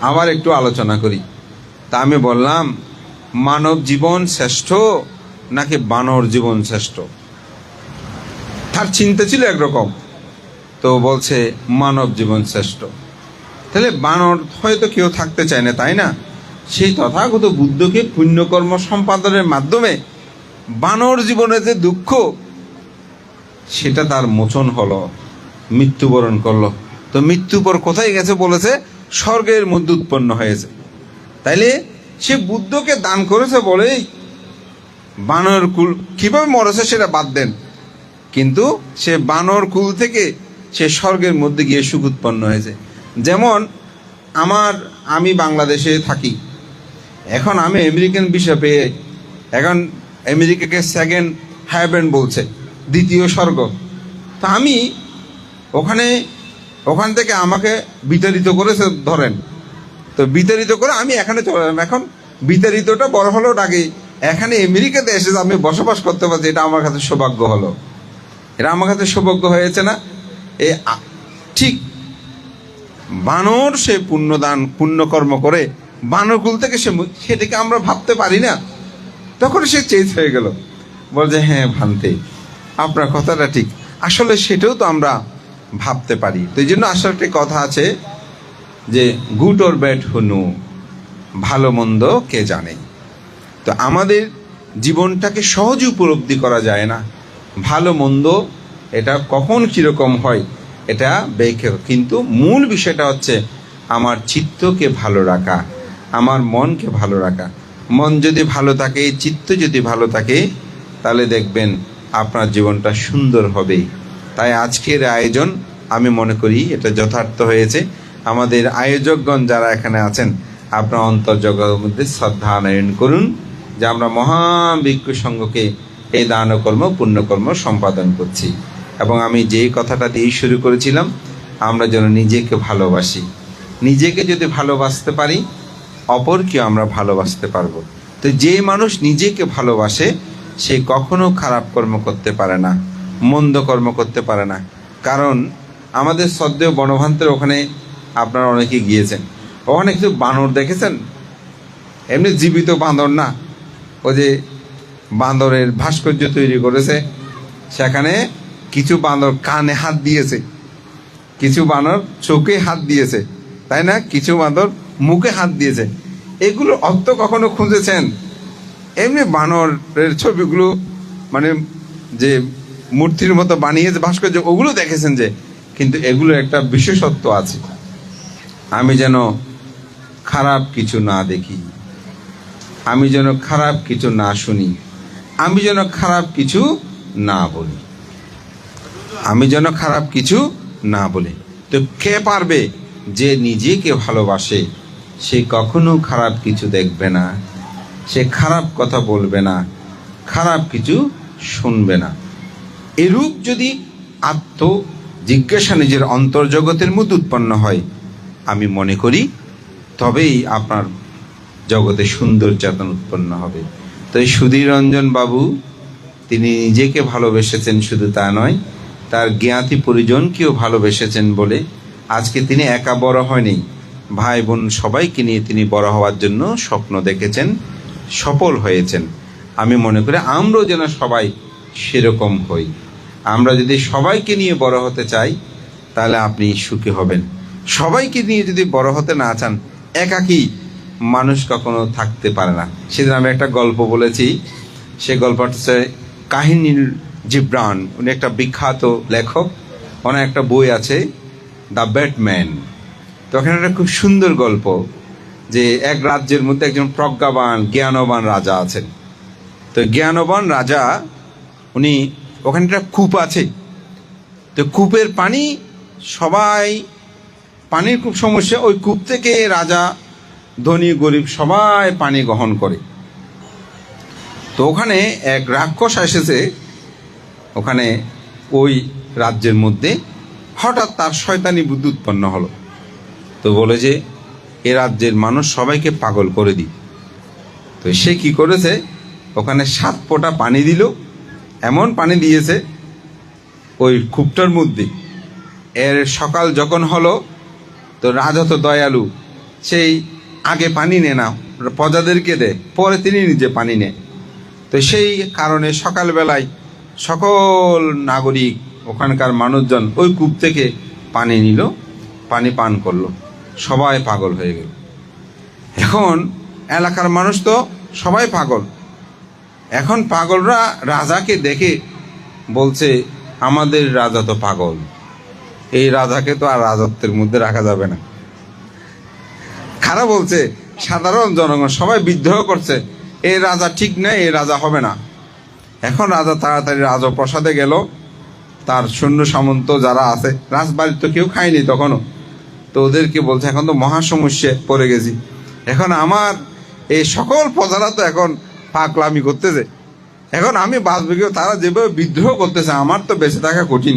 আবার একটু আলোচনা করি। তা আমি বললাম, মানব জীবন শ্রেষ্ঠ নাকি বানর জীবন শ্রেষ্ঠ? তার চিন্তা ছিল একরকম, তো বলছে মানব জীবন শ্রেষ্ঠ। তাহলে বানর হয়তো কেউ থাকতে চায় না, তাই না? সেই তথাগত বুদ্ধকে পুণ্যকর্ম সম্পাদনের মাধ্যমে বানর জীবনের যে দুঃখ, সেটা তার মোচন হলো, মৃত্যুবরণ করলো। তো মৃত্যুর পর কোথায় গেছে বলেছে? স্বর্গের মধ্যে উৎপন্ন হয়েছে। তাইলে সে বুদ্ধকে দান করেছে বলেই বানর কুল কিভাবে মরেছে সেটা বাদ দেন, কিন্তু সে বানর কুল থেকে সে স্বর্গের মধ্যে গিয়ে সুখ উৎপন্ন হয়েছে। যেমন আমি বাংলাদেশে থাকি, এখন আমি আমেরিকান ভিসা পেয়ে, এখন আমেরিকাকে সেকেন্ড হ্যাভেন বলছে, দ্বিতীয় স্বর্গ। তা আমি ওখান থেকে আমাকে বিতাড়িত করেছে ধরেন, তো বিতাড়িত করে আমি এখানে চলে এলাম। এখন বিতাড়িতটা বড় হলেও ডাকি, এখানে আমেরিকাতে এসে আমি বসবাস করতে পারছি, এটা আমার কাছে সৌভাগ্য হলো, এটা আমার কাছে সৌভাগ্য হয়েছে না? ঠিক বানর সে পুণ্যকর্ম করে বানরকুল থেকে সেটাকে আমরা ভাবতে পারি না, তখন সে চেঞ্জ হয়ে গেল, বলছে হ্যাঁ ভান্তে আপনার কথাটা ঠিক, আসলে সেটাও তো আমরা ভাবতে পারি। তো এই জন্য আসলে একটা কথা আছে যে good or bad who no, ভালো মন্দ কে জানে। তো আমাদের জীবনটাকে সহজে উপলব্ধি করা যায় না, ভালো মন্দ এটা কখন কীরকম হয় এটা ব্যাখ্যা, কিন্তু মূল বিষয়টা হচ্ছে আমার চিত্তকে ভালো রাখা, আমার মনকে ভালো রাখা। মন যদি ভালো থাকে, চিত্ত যদি ভালো থাকে, তাহলে দেখবেন আপনার জীবনটা সুন্দর হবে। তাই আজকের আয়োজন আমি মনে করি এটা যথার্থ হয়েছে। আমাদের আয়োজকগণ যারা এখানে আছেন, আপনার অন্তর্জগতের মধ্যে শ্রদ্ধা আনয়ন করুন যে আমরা মহান ভিক্ষু সংঘকে এই দানকর্ম পুণ্যকর্ম সম্পাদন করছি। এবং আমি যেই কথাটা দিয়েই শুরু করেছিলাম, আমরা যেন নিজেকে ভালোবাসি, নিজেকে যদি ভালোবাসতে পারি অপরকেও আমরা ভালোবাসতে পারবো। তো যে মানুষ নিজেকে ভালোবাসে সে কখনো খারাপ কর্ম করতে পারে না, মন্দ কর্ম করতে পারে না। কারণ আমাদের শ্রদ্ধেয় বনভান্তের ওখানে আপনারা অনেকে গিয়েছেন, ওখানে কিছু বানর দেখেছেন, এমনি জীবিত বাঁদর না, ওই যে বাঁদরের ভাস্কর্য তৈরি করেছে, সেখানে কিছু বাঁদর কানে হাত দিয়েছে, কিছু বানর চোখে হাত দিয়েছে, তাই না? কিছু বাঁদর মুখে হাত দিয়েছে। এগুলো অর্থ কখনো খুঁজেছেন? এমনি বানরের ছবিগুলো মানে যে মূর্তির মতো বানিয়েছে ভাস্কর্য, ওগুলো দেখেছেন যে, কিন্তু এগুলো একটা বিশেষত্ব আছে। আমি যেন খারাপ কিছু না দেখি, আমি যেন খারাপ কিছু না শুনি, আমি যেন খারাপ কিছু না বলি, আমি যেন খারাপ কিছু না বলি। তো কে পারবে? যে নিজেকে ভালোবাসে সে কখনো খারাপ কিছু দেখবে না, সে খারাপ কথা বলবে না, খারাপ কিছু শুনবে না। এরূপ যদি আত্ম জিজ্ঞাসা নিজের অন্তর্জগতের মধ্যে উৎপন্ন হয়, আমি মনে করি তবেই আপনার জগতে সুন্দর চেতন উৎপন্ন হবে। তো এই সুধীর রঞ্জন বাবু, তিনি নিজেকে ভালোবেসেছেন, শুধু তা নয়, তার জ্ঞাতি পরিজনকেও ভালোবেসেছেন বলে আজকে তিনি একা বড় হয়নি, ভাই বোন সবাইকে নিয়ে তিনি বড় হওয়ার জন্য স্বপ্ন দেখেছেন, সফল হয়েছেন। আমি মনে করি আমরাও যেন সবাই সেরকম হই। আমরা যদি সবাইকে নিয়ে বড় হতে চাই, তাহলে আপনি সুখী হবেন। সবাইকে নিয়ে যদি বড় হতে না চান, একাকী মানুষ কখনো থাকতে পারে না। সেদিন আমি একটা গল্প বলেছি, সে গল্পটা হচ্ছে কাহিনীর জিব্রান। উনি একটা বিখ্যাত লেখক, ওনার একটা বই আছে দ্য ব্যাটম্যান। তো ওখানে একটা খুব সুন্দর গল্প, যে এক রাজ্যের মধ্যে একজন প্রজ্ঞাবান জ্ঞানবান রাজা আছেন। তো জ্ঞানবান রাজা, উনি ওখানে একটা কূপ আছে। তো কূপের পানি, সবাই পানির খুব সমস্যা, ওই কূপ থেকে রাজা ধনী গরিব সবাই পানি গ্রহণ করে। তো ওখানে এক রাক্ষস এসেছে, ওখানে ওই রাজ্যের মধ্যে হঠাৎ তার শয়তানি বুদ্ধি উৎপন্ন হলো। তো বলে যে এ রাজ্যের মানুষ সবাইকে পাগল করে দিই। তো সে কি করেছে, ওখানে 7 ফোঁটা পানি দিল। এমন পানি দিয়েছে ওই কূপটার মধ্যে। এর সকাল যখন হলো, তো রাজা তো দয়ালু, সেই আগে পানি নেয় না, প্রজাদেরকে দেয়, পরে তিনি নিজে পানি নেয়। তো সেই কারণে সকালবেলায় সকল নাগরিক, ওখানকার মানুষজন ওই কূপ থেকে পানি নিল, পানি পান করলো, সবাই পাগল হয়ে গেল। এখন এলাকার মানুষ তো সবাই পাগল। এখন পাগলরা রাজাকে দেখে বলছে, আমাদের রাজা তো পাগল, এই রাজাকে তো আর রাজত্বের মধ্যে রাখা যাবে না। খারাপ বলছে, সাধারণ জনগণ সবাই বিদ্রোহ করছে, এই রাজা ঠিক নেই, এই রাজা হবে না। এখন রাজা তাড়াতাড়ি রাজপ্রাসাদে গেল, তার সৈন্য সামন্ত যারা আছে, রাজবাড়ির তো কেউ খায়নি তখনও, তো ওদেরকে বলছে, এখন তো মহা সমস্যায় পড়ে গেছি, এখন আমার এই সকল প্রজারা তো এখন পাগলামি করতেছে, এখন আমি বাঁচবে কেউ, তারা যেভাবে বিদ্রোহ করতেছে, আমার তো বেঁচে থাকা কঠিন।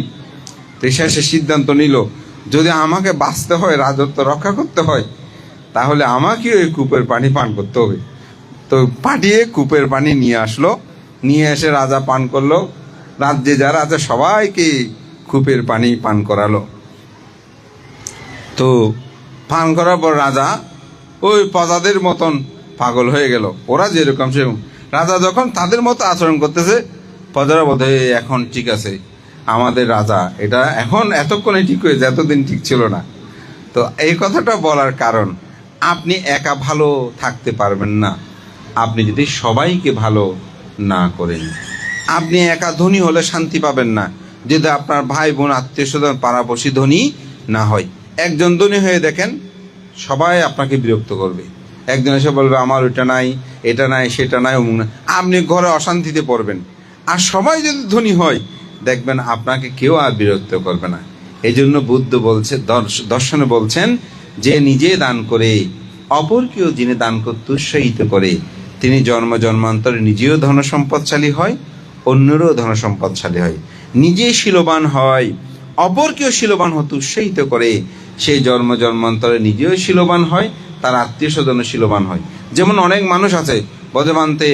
তো সে সিদ্ধান্ত নিল, যদি আমাকে বাঁচতে হয়, রাজত্ব রক্ষা করতে হয়, তাহলে আমাকেও এই কূপের পানি পান করতে হবে। তো পাঠিয়ে কূপের পানি নিয়ে আসলো, নিয়ে এসে রাজা পান করলো, রাজ্যে যারা আছে সবাইকে কূপের পানি পান করালো। তো পান করার পর রাজা ওই প্রজাদের মতন পাগল হয়ে গেল, ওরা যেরকম সেরকম। রাজা যখন তাদের মতো আচরণ করতেছে, প্রজারা বোধ এখন ঠিক আছে, আমাদের রাজা এটা এখন এতক্ষণে ঠিক হয়েছে, এতদিন ঠিক ছিল না। তো এই কথাটা বলার কারণ, আপনি একা ভালো থাকতে পারবেন না আপনি যদি সবাইকে ভালো না করেন। আপনি একা ধনী হলে শান্তি পাবেন না যদি আপনার ভাই বোন আত্মীয় স্বজন পাড়াপড়শি ধনী না হয়। একজন ধনী হয়ে দেখেন, সবাই আপনাকে বিরক্ত করবে। একজন এসে বলবে, আমার ওইটা নাই, এটা নাই, সেটা নাই, অমুক না, আপনি ঘরে অশান্তিতে পড়বেন। আর সবাই যদি ধনী হয়, দেখবেন আপনাকে কেউ আর বিরক্ত করবে না। এই জন্য বুদ্ধ বলছে, দর্শনে বলছেন, যে নিজে দান করে অপরকেও যিনি দান করতে উৎসাহিত করে, তিনি জন্ম জন্মান্তরে নিজেও ধনসম্পদশালী হয়, অন্যেরও ধনসম্পদশালী হয়। নিজে শীলবান হয়, অপরকেও শীলবান হতে উৎসাহিত করে, সেই জন্ম জন্মান্তরে নিজেও শীলবান হয়, তার আত্মীয় স্বজনও শীলবান হয়। যেমন অনেক মানুষ আছে বলে, মানতে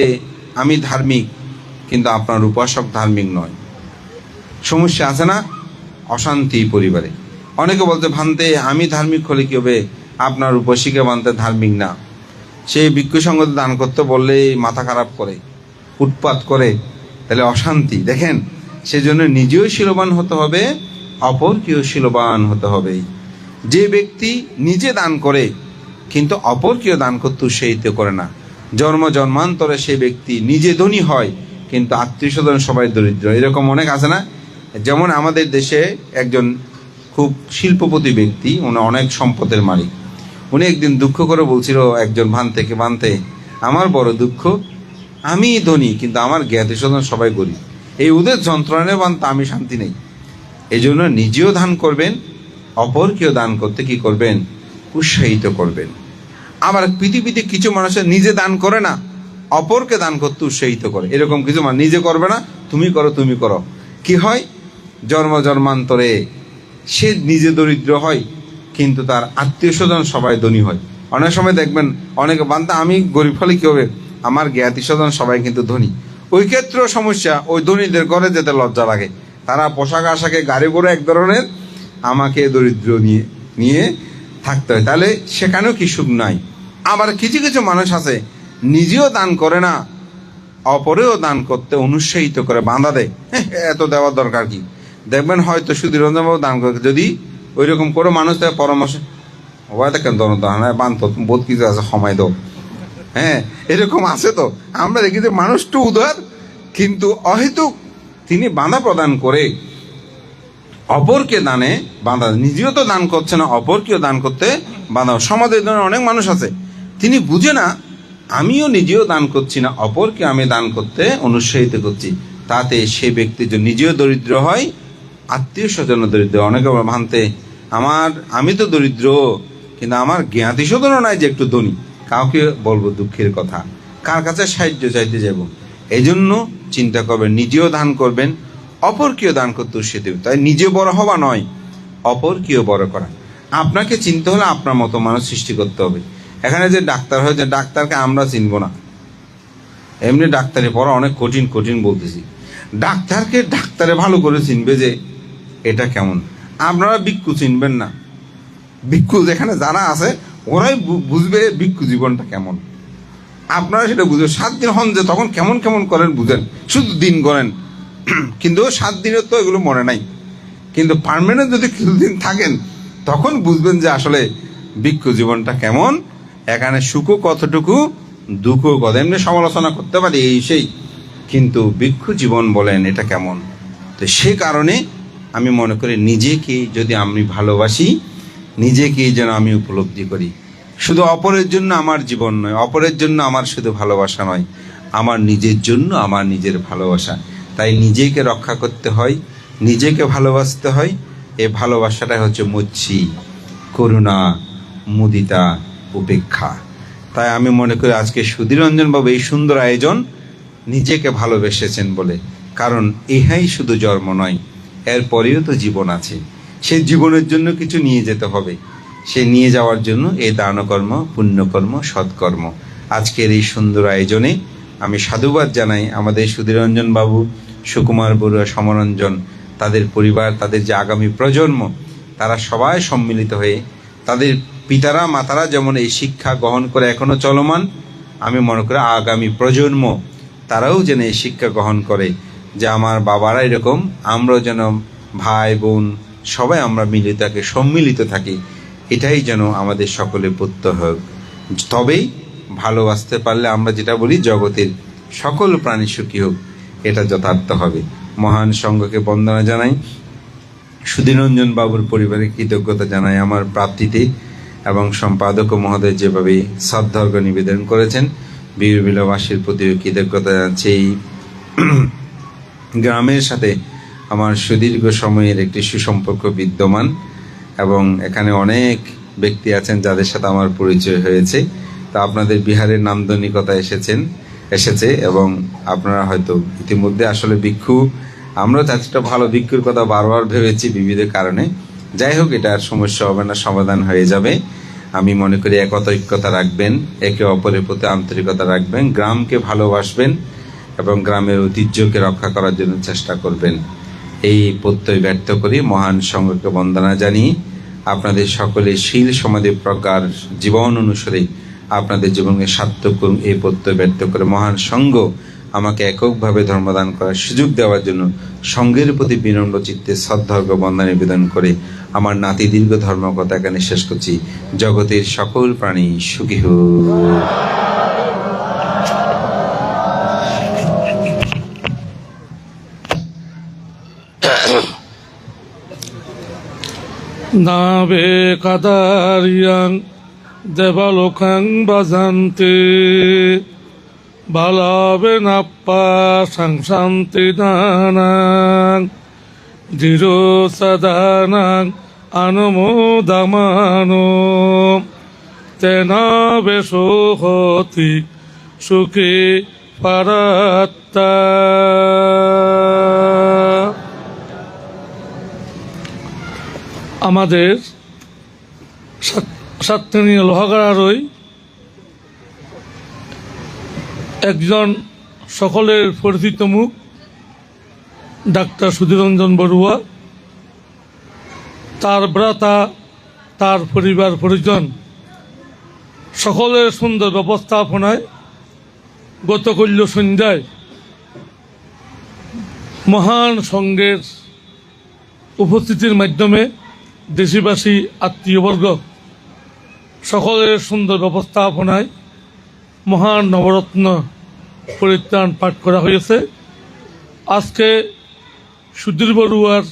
আমি ধার্মিক, কিন্তু আপনার উপাসক ধার্মিক নয়। সমস্যা আছে না? অশান্তি পরিবারে। অনেকে বলতে, ভান্তে আমি ধার্মিক হলে কি হবে, আপনার উপশিকা মানতে ধার্মিক না। সেই ভিক্ষু সঙ্গতে দান করতে বললে মাথা খারাপ করে, উৎপাত করে, তাহলে অশান্তি। দেখেন, সেজন্য নিজেও শীলবান হতে হবে, অপরকেও শীলবান হতে হবে। যে ব্যক্তি নিজে দান করে কিন্তু অপরকেও দান করতে উৎসাহিত করে না, জন্ম জন্মান্তরে সেই ব্যক্তি নিজে ধনী হয় কিন্তু আত্মীয় স্বজন সবাই দরিদ্র। এরকম অনেক আছে না? যেমন আমাদের দেশে একজন খুব শিল্পপতি ব্যক্তি, উনি অনেক সম্পদের মালিক। উনি একদিন দুঃখ করে বলছিল একজন ভান্তেকে, ভান্তে আমার বড় দুঃখ, আমি ধনী কিন্তু আমার জ্ঞাতি স্বজন সবাই গরিব, এই ওদের যন্ত্রণায় বান্তা আমি শান্তি নেই। এই জন্য নিজেও দান করবেন, অপরকেও দান করতে কি করবেন, উৎসাহিত করবেন। আবার পৃথিবীতে কিছু মানুষের নিজে দান করে না, অপরকে দান করতে উৎসাহিত করে। এরকম কিছু নিজে করবে না, তুমি করো তুমি করো। কি হয়, জন্ম জন্মান্তরে সে নিজে দরিদ্র হয়, কিন্তু তার আত্মীয় স্বজন সবাই ধনী হয়। অনেক সময় দেখবেন অনেকে বান্দা আমি গরিব হলে কি হবে, আমার জ্ঞাতি স্বজন সবাই কিন্তু ধনী। ওই ক্ষেত্রেও সমস্যা, ওই ধনীদের ঘরে যেতে লজ্জা লাগে। তারা পোশাক আশাকে গাড়ি ঘোড়া এক ধরনের, আমাকে দরিদ্র নিয়ে নিয়ে থাকতে হয়। তাহলে সেখানেও কি সুখ নাই? আবার কিছু কিছু মানুষ আছে নিজেও দান করে না, অপরেও দান করতে অনুৎসাহিত করে, বাঁধা দেয়, এত দেওয়ার দরকার কি? দেখবেন হয়তো সুধীর রঞ্জনবাবু দান করে, যদি ওই রকম করে মানুষ তার পরামর্শ ওরা কেন দরদান বান্ধব বোধ কিছু আছে সময় দাও, হ্যাঁ এরকম আছে। তো আমরা দেখি যে মানুষটা উদার, কিন্তু অহেতুক তিনি বাঁধা প্রদান করে অপরকে দানে বাঁধা, নিজেও তো দান করছে না, অপরকেও দান করতে বাঁধা। সমাজের জন্য অনেক মানুষ আছে, তিনি বুঝে না আমিও নিজেও দান করছি না, অপরকে আমি দান করতে অনুৎসাহিত করছি, তাতে সে ব্যক্তি যে নিজেও দরিদ্র হয়, আত্মীয় স্বজন দরিদ্র। অনেকে ভানতে আমি তো দরিদ্র, কিন্তু আমার জ্ঞাতি স্বজনও নাই যে একটু ধনী, কাউকে বলবো দুঃখের কথা, কার কাছে সাহায্য চাইতে যাব? এই জন্য চিন্তা করবেন, নিজেও দান করবেন, অপরকেও দান করতে উৎসাহিত। তাই নিজে বড় হওয়া নয়, অপরকেও বড় করা। আপনাকে চিনতে হলে আপনার মতো মানুষ সৃষ্টি করতে হবে। এখানে যে ডাক্তার হয়েছে, ডাক্তারকে আমরা চিনবো না, এমনি ডাক্তারি পড়া অনেক কঠিন কঠিন বলতেছি, ডাক্তারকে ডাক্তারে ভালো করে চিনবে যে এটা কেমন। আপনারা ভিক্ষু চিনবেন না, ভিক্ষু যেখানে যারা আছে ওরাই বুঝবে ভিক্ষু জীবনটা কেমন। আপনারা সেটা বুঝবে, 7 দিন হন যে তখন কেমন কেমন করেন বুঝেন, শুধু দিন করেন, কিন্তু 7 দিনের তো এগুলো মনে নাই। কিন্তু পার্মানেন্ট যদি কিছুদিন থাকেন তখন বুঝবেন যে আসলে ভিক্ষু জীবনটা কেমন, এখানে সুখও কতটুকু, দুঃখও কত। এমনি সমালোচনা করতে পারি এই সেই, কিন্তু ভিক্ষু জীবন বলেন এটা কেমন। তো সে কারণে আমি মনে করি নিজেকে যদি আমি ভালোবাসি, নিজেকেই যেন আমি উপলব্ধি করি। শুধু অপরের জন্য আমার জীবন নয়, অপরের জন্য আমার শুধু ভালোবাসা নয়, আমার নিজের জন্য আমার নিজের ভালোবাসা। তাই নিজেকে রক্ষা করতে হয়, নিজেকে ভালোবাসতে হয়। এই ভালোবাসাটা হচ্ছে মৈত্রী, করুণা, মুদিতা, উপেক্ষা। তাই আমি মনে করি আজকে সুধীররঞ্জন বাবু এই সুন্দর আয়োজন নিজেকে ভালোবেসেছেন বলে, কারণ ইহাই শুধু জন্ম নয়, এরপরেও তো জীবন আছে। সেই জীবনের জন্য কিছু নিয়ে যেতে হবে, সে নিয়ে যাওয়ার জন্য এই দানকর্ম, পুণ্যকর্ম, সৎকর্ম। আজকের এই সুন্দর আয়োজনে আমি সাধুবাদ জানাই আমাদের সুধীররঞ্জন বাবু, সুকুমার বড়ুয়া, সমরঞ্জন, তাদের পরিবার, তাদের যে আগামী প্রজন্ম, তারা সবাই সম্মিলিত হয়ে তাদের পিতারা মাতারা যেমন এই শিক্ষা গ্রহণ করে এখনো চলমান, আমি মনে করি আগামী প্রজন্ম তারাও যেন এই শিক্ষা গ্রহণ করে যে আমার বাবারা এরকম, আমরাও যেন ভাই বোন সবাই আমরা মিলে থাকি, সম্মিলিত থাকি। এটাই যেন আমাদের সকলের প্রত্যয় হোক। তবেই ভালোবাসতে পারলে আমরা যেটা বলি জগতের সকল প্রাণী সুখী হোক, এটা যথার্থ হবে। মহান সংঘকে বন্দনা জানাই, সুধীররঞ্জন বাবুর পরিবারে কৃতজ্ঞতা জানাই আমার প্রাপ্তিতে, এবং সম্পাদক মহোদয় যেভাবে শ্রদ্ধার্ঘ্য নিবেদন করেছেন, বীরবিলাসীর প্রতিও কৃতজ্ঞতা জানাচ্ছি। এই গ্রামের সাথে আমার সুদীর্ঘ সময়ের একটি সুসম্পর্ক বিদ্যমান, এবং এখানে অনেক ব্যক্তি আছেন যাদের সাথে আমার পরিচয় হয়েছে। তা আপনাদের বিহারের নান্দনিকতা এসেছে, এবং আপনারা হয়তো ইতিমধ্যে আসলে ভিক্ষু, আমরা চাচ্ছিটা ভালো ভিক্ষুর কথা বারবার ভেবেছি বিবিধ কারণে। যাই হোক, এটা আর সমস্যা হবে না, সমাধান হয়ে যাবে। আমি মনে করি একতা ঐক্যতা রাখবেন, একে অপরের প্রতি আন্তরিকতা রাখবেন, গ্রামকে ভালোবাসবেন এবং গ্রামের ঐতিহ্যকে রক্ষা করার জন্য চেষ্টা করবেন। এই প্রত্যয় ব্যর্থ করি মহান সংঘকে বন্দনা জানিয়ে আপনাদের সকলে শীল সমাধি প্রজ্ঞার জীবন অনুসারে আপনাদের জীবনকে সার্থক করুন, এই প্রত্যয় ব্যর্থ করে মহান সংঘ আমাকে এককভাবে ধর্মদান করার সুযোগ দেওয়ার জন্য সংঘের প্রতি বিনম্র চিত্তে শ্রদ্ধার্ঘ্য বন্দনা নিবেদন করে আমার নাতি দীর্ঘ ধর্মকথা এখানে শেষ করছি। জগতের সকল প্রাণী সুখী হোক। নাবে কাদারিয়াং দেবালোকাং বাজান্তে বালাবে নাপ্পা সংশান্তি দানাং ধীরো সদানাং অনুমোদমানো তেনা বেশো হতি সুখে পারাত্তা। আমাদের সাতকানিয়া লোহাগাড়ারই একজন সকলের পরিচিত মুখ ডাক্তার সুধীরঞ্জন বড়ুয়া, তার ভ্রাতা, তার পরিবার পরিজন সকলের সুন্দর ব্যবস্থাপনায় গতকল্য সন্ধ্যায় মহান সঙ্গের উপস্থিতির মাধ্যমে দেশবাসী আত্মীয়বর্গ সকলের সুন্দর ব্যবস্থাপনায় মহান নবরত্ন পরিত্রাণ পাঠ করা হয়েছে। আজকে সুধীর বড়ুয়ার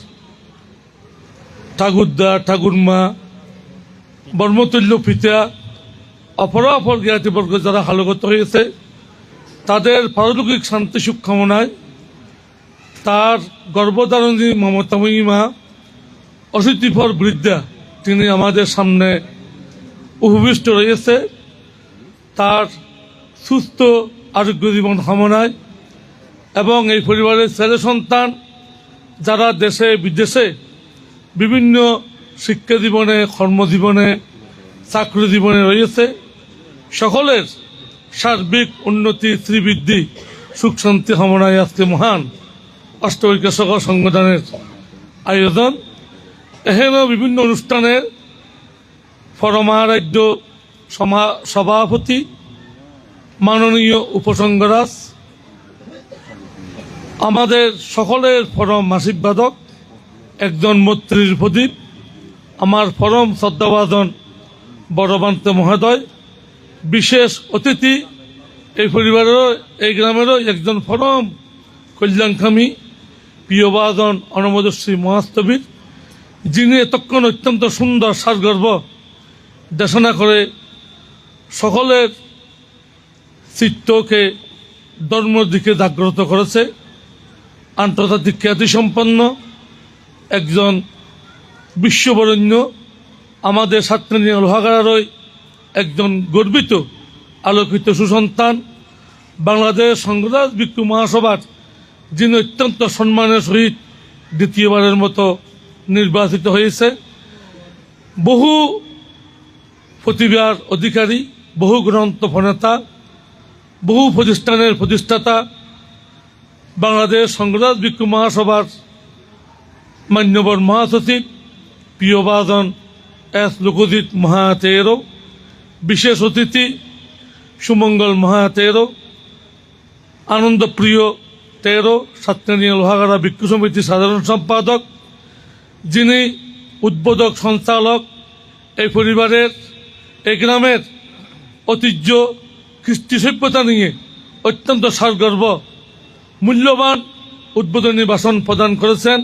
ঠাকুরদা, ঠাকুরমা, বর্মতুল্য পিতা, অপরাপর জ্ঞাতিবর্গ যারা হালগত হয়েছে তাদের পারলৌকিক শান্তি সুখ কামনায় তার গর্ভধারণী মমতাময়ী মা অশীতিপর বৃদ্ধা তিনি আমাদের সামনে উপবিষ্ট রয়েছে। তার সুস্থ আরোগ্য জীবন কামনায় এবং এই পরিবারের ছেলে সন্তান যারা দেশে বিদেশে বিভিন্ন শিক্ষা জীবনে, কর্মজীবনে, চাকরি জীবনে রয়েছে সকলের সার্বিক উন্নতি, শ্রীবৃদ্ধি, সুখ শান্তি কামনায় আজকে মহান অষ্টৈক্য সংগঠনের আয়োজন। এখানেও বিভিন্ন অনুষ্ঠানের পরমারাধ্য সভাপতি মাননীয় উপসংগরাজ, আমাদের সকলের পরম আশীর্বাদক একজন মৈত্রীর প্রদীপ, আমার পরম শ্রদ্ধাভাজন বড়বান্ত মহোদয়, বিশেষ অতিথি এই পরিবারেরও এই গ্রামেরও একজন পরম কল্যাণকামী প্রিয়ভাজন অনমদর্শী মহাস্তবীর, যিনি এতক্ষণ অত্যন্ত সুন্দর সারগর্ভ দেশনা করে সকলের চিত্তকে ধর্মের দিকে জাগ্রত করেছে। আন্তর্জাতিক খ্যাতিসম্পন্ন একজন বিশ্ববরেণ্য আমাদের সাতকানিয়া লোহাগাড়ারই একজন গর্বিত আলোকিত সুসন্তান, বাংলাদেশ সংঘরাজ ভিক্ষু মহাসভার যিনি অত্যন্ত সম্মানের সহিত দ্বিতীয়বারের মতো নির্বাচিত হয়েছে, বহু প্রতিভার অধিকারী, বহু গ্রন্থ প্রণেতা, বহু প্রতিষ্ঠানের প্রতিষ্ঠাতা, বাংলাদেশ সংঘরাজ ভিক্ষু মহাসভার মান্যবর মহাসচিব প্রিয়ভাজন এস লোকজিৎ মহাতেরো, বিশেষ অতিথি সুমঙ্গল মহাতেরো, আনন্দপ্রিয় তেরো, সাতকানিয়া লোহাগাড়া ভিক্ষু সমিতির সাধারণ সম্পাদক, যিনি উদ্বোধক সঞ্চালক, এই পরিবারের এই গ্রামের ঐতিহ্য কৃষ্টি সভ্যতা নিয়ে অত্যন্ত সারগর্ভ মূল্যবান উদ্বোধনী ভাষণ প্রদান করেছেন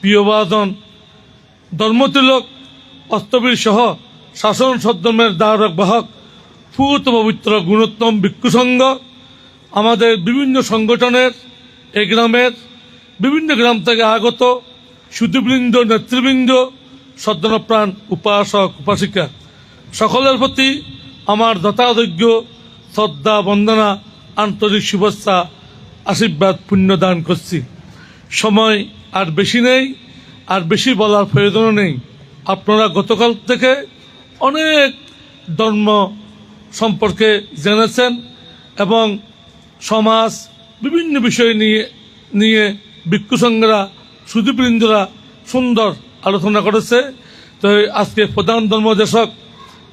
প্রিয়ভাজন ধর্মতিলক অস্তবীর সহ শাসন সদ্ধর্মের দ্বারক বাহক ফুত পবিত্র গুণোত্তম ভিক্ষু সংঘ, আমাদের বিভিন্ন সংগঠনের এই গ্রামের বিভিন্ন গ্রাম থেকে আগত সুধীবৃন্দ, নেতৃবৃন্দ, সদ্জনপ্রাণ উপাসক উপাসিকা সকলের প্রতি আমার যথাযোগ্য শ্রদ্ধা, বন্দনা, আন্তরিক শুভেচ্ছা, আশীর্বাদ, পুণ্যদান করছি। সময় আর বেশি নেই, আর বেশি বলার প্রয়োজনও নেই। আপনারা গতকাল থেকে অনেক ধর্ম সম্পর্কে জেনেছেন এবং সমাজ বিভিন্ন বিষয় নিয়ে ভিক্ষু সংঘরা, সুধীবৃন্দরা সুন্দর আলোচনা করেছে। তো আজকে প্রধান ধর্মদেশক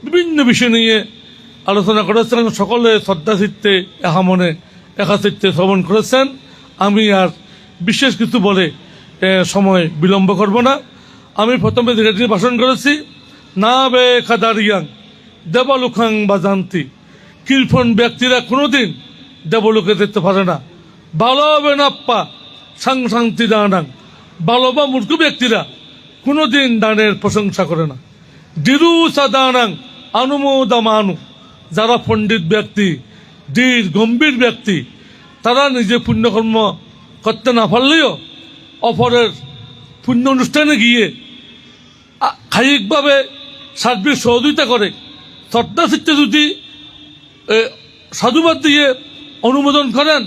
বিভিন্ন বিষয় নিয়ে আলোচনা করেছেন, সকলে শ্রদ্ধাচিত্তে একা মনে একাচিত্তে শ্রবণ করেছেন। আমি আর বিশেষ কিছু বলে সময় বিলম্ব করব না। আমি প্রথমে যেটি ভাষণ করেছি, না বে খাদারিয়াং দেবলোকাং বাজান্তি, কৃপণ ব্যক্তিরা কোনোদিন দেবলোকে যেতে পারে না। ভালো হবে নাপ্পা সাংশান্তি দানাং, ভালো বা মূর্খ ব্যক্তিরা কোনোদিন দানের প্রশংসা করে না। ডিরু সাদানাং অনুমোদমানু, যারা পণ্ডিত ব্যক্তি, দৃঢ় গম্ভীর ব্যক্তি, তারা নিজে পুণ্যকর্ম করতে না পারলেও অপরের পুণ্য অনুষ্ঠানে গিয়ে খায়িকভাবে সার্বিক সহযোগিতা করে। শ্রদ্ধাচিত্তে যদি সাধুবাদ দিয়ে অনুমোদন করেন,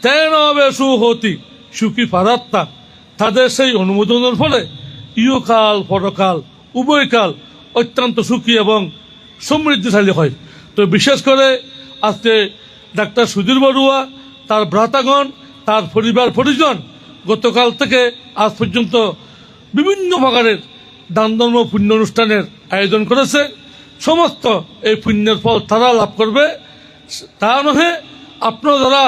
তেন বেশু হতি সুখী পারাত্মা, তাদের সেই অনুমোদনের ফলে ইহকাল পরকাল উভয়কাল অত্যন্ত সুখী এবং সমৃদ্ধিশালী হয়। তো বিশেষ করে আজকে ডাক্তার সুধীর বড়ুয়া, তার ভ্রাতাগণ, তার পরিবার পরিজন গতকাল থেকে আজ পর্যন্ত বিভিন্ন প্রকারের দান ধর্ম পুণ্য অনুষ্ঠানের আয়োজন করেছে। সমস্ত এই পুণ্যের ফল তারা লাভ করবে, তা নহে আপনারা যারা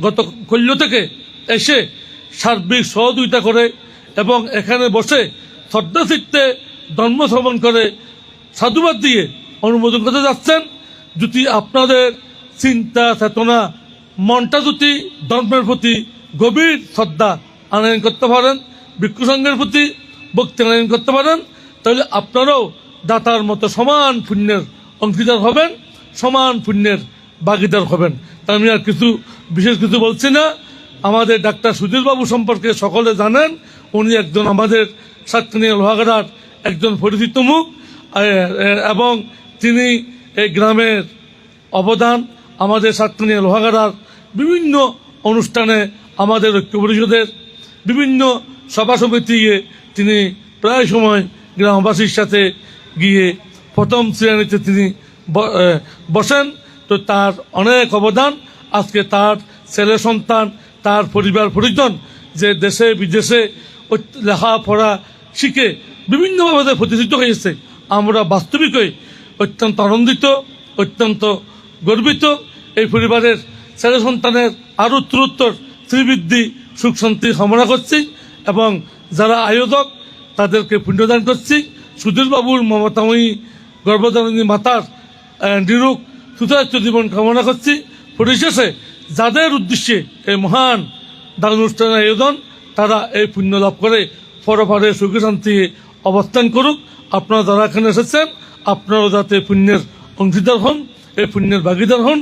গত কল্য থেকে এসে সার্বিক সহযোগিতা করে এবং এখানে বসে শ্রদ্ধা চিত্তে ধর্ম শ্রবণ করে সাধুবাদ দিয়ে অনুমোদন করতে যাচ্ছেন, যদি আপনাদের চিন্তা চেতনা মনটা যদি ধর্মের প্রতি গভীর শ্রদ্ধা আনয়ন করতে পারেন, ভিক্ষু সংঘের প্রতি ভক্তি আনয়ন করতে পারেন, তাহলে আপনারাও দাতার মতো সমান পুণ্যের অংশীদার হবেন, সমান পুণ্যের ভাগিদার হবেন। তা আমি আর বিশেষ কিছু বলছি না। আমাদের ডাক্তার সুধীরবাবু সম্পর্কে সকলে জানেন, উনি একজন আমাদের সাতকানিয়া লোহাগাড়ার একজন পরিচিত মুখ, এবং তিনি এই গ্রামের অবদান আমাদের সাতকানিয়া লোহাগাড়ার বিভিন্ন অনুষ্ঠানে আমাদের ঐক্য পরিষদের বিভিন্ন সভা সমিতিতে তিনি প্রায় সময় গ্রামবাসীর সাথে গিয়ে প্রথম শ্রেণীতে তিনি বসেন। তো তার অনেক অবদান, আজকে তার ছেলে সন্তান, তার পরিবার পরিজন যে দেশে বিদেশে লেখাপড়া শিখে বিভিন্নভাবে প্রতিষ্ঠিত হয়েছে, আমরা বাস্তবিকই অত্যন্ত আনন্দিত, অত্যন্ত গর্বিত। এই পরিবারের ছেলে সন্তানের আরও উত্তরোত্তর শ্রীবৃদ্ধি সুখ শান্তি কামনা করছি এবং যারা আয়োজক তাদেরকে পুণ্যদান করছি। সুধীরবাবুর মমতাময়ী গর্ভধারিণী মাতার নিরোগ সুস্বাস্থ্য জীবন কামনা করছি। পরিশেষে যাদের উদ্দেশ্যে এই মহান দান অনুষ্ঠানের আয়োজন, তারা এই পুণ্য লাভ করে পরপারে সুখে শান্তি অবস্থান করুক। আপনারা যারা এখানে এসেছেন, আপনারাও যাতে পুণ্যের অংশীদার হন, এই পুণ্যের ভাগিদার হন।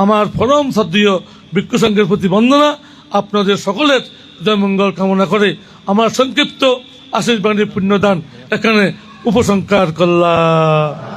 আমার পরম শ্রদ্ধেয় ভিক্ষু সংঘের প্রতি বন্দনা। আপনাদের সকলের জয়মঙ্গল কামনা করে আমার সংক্ষিপ্ত আশীর্বাণী পুণ্যদান এখানে উপসংহার করলাম।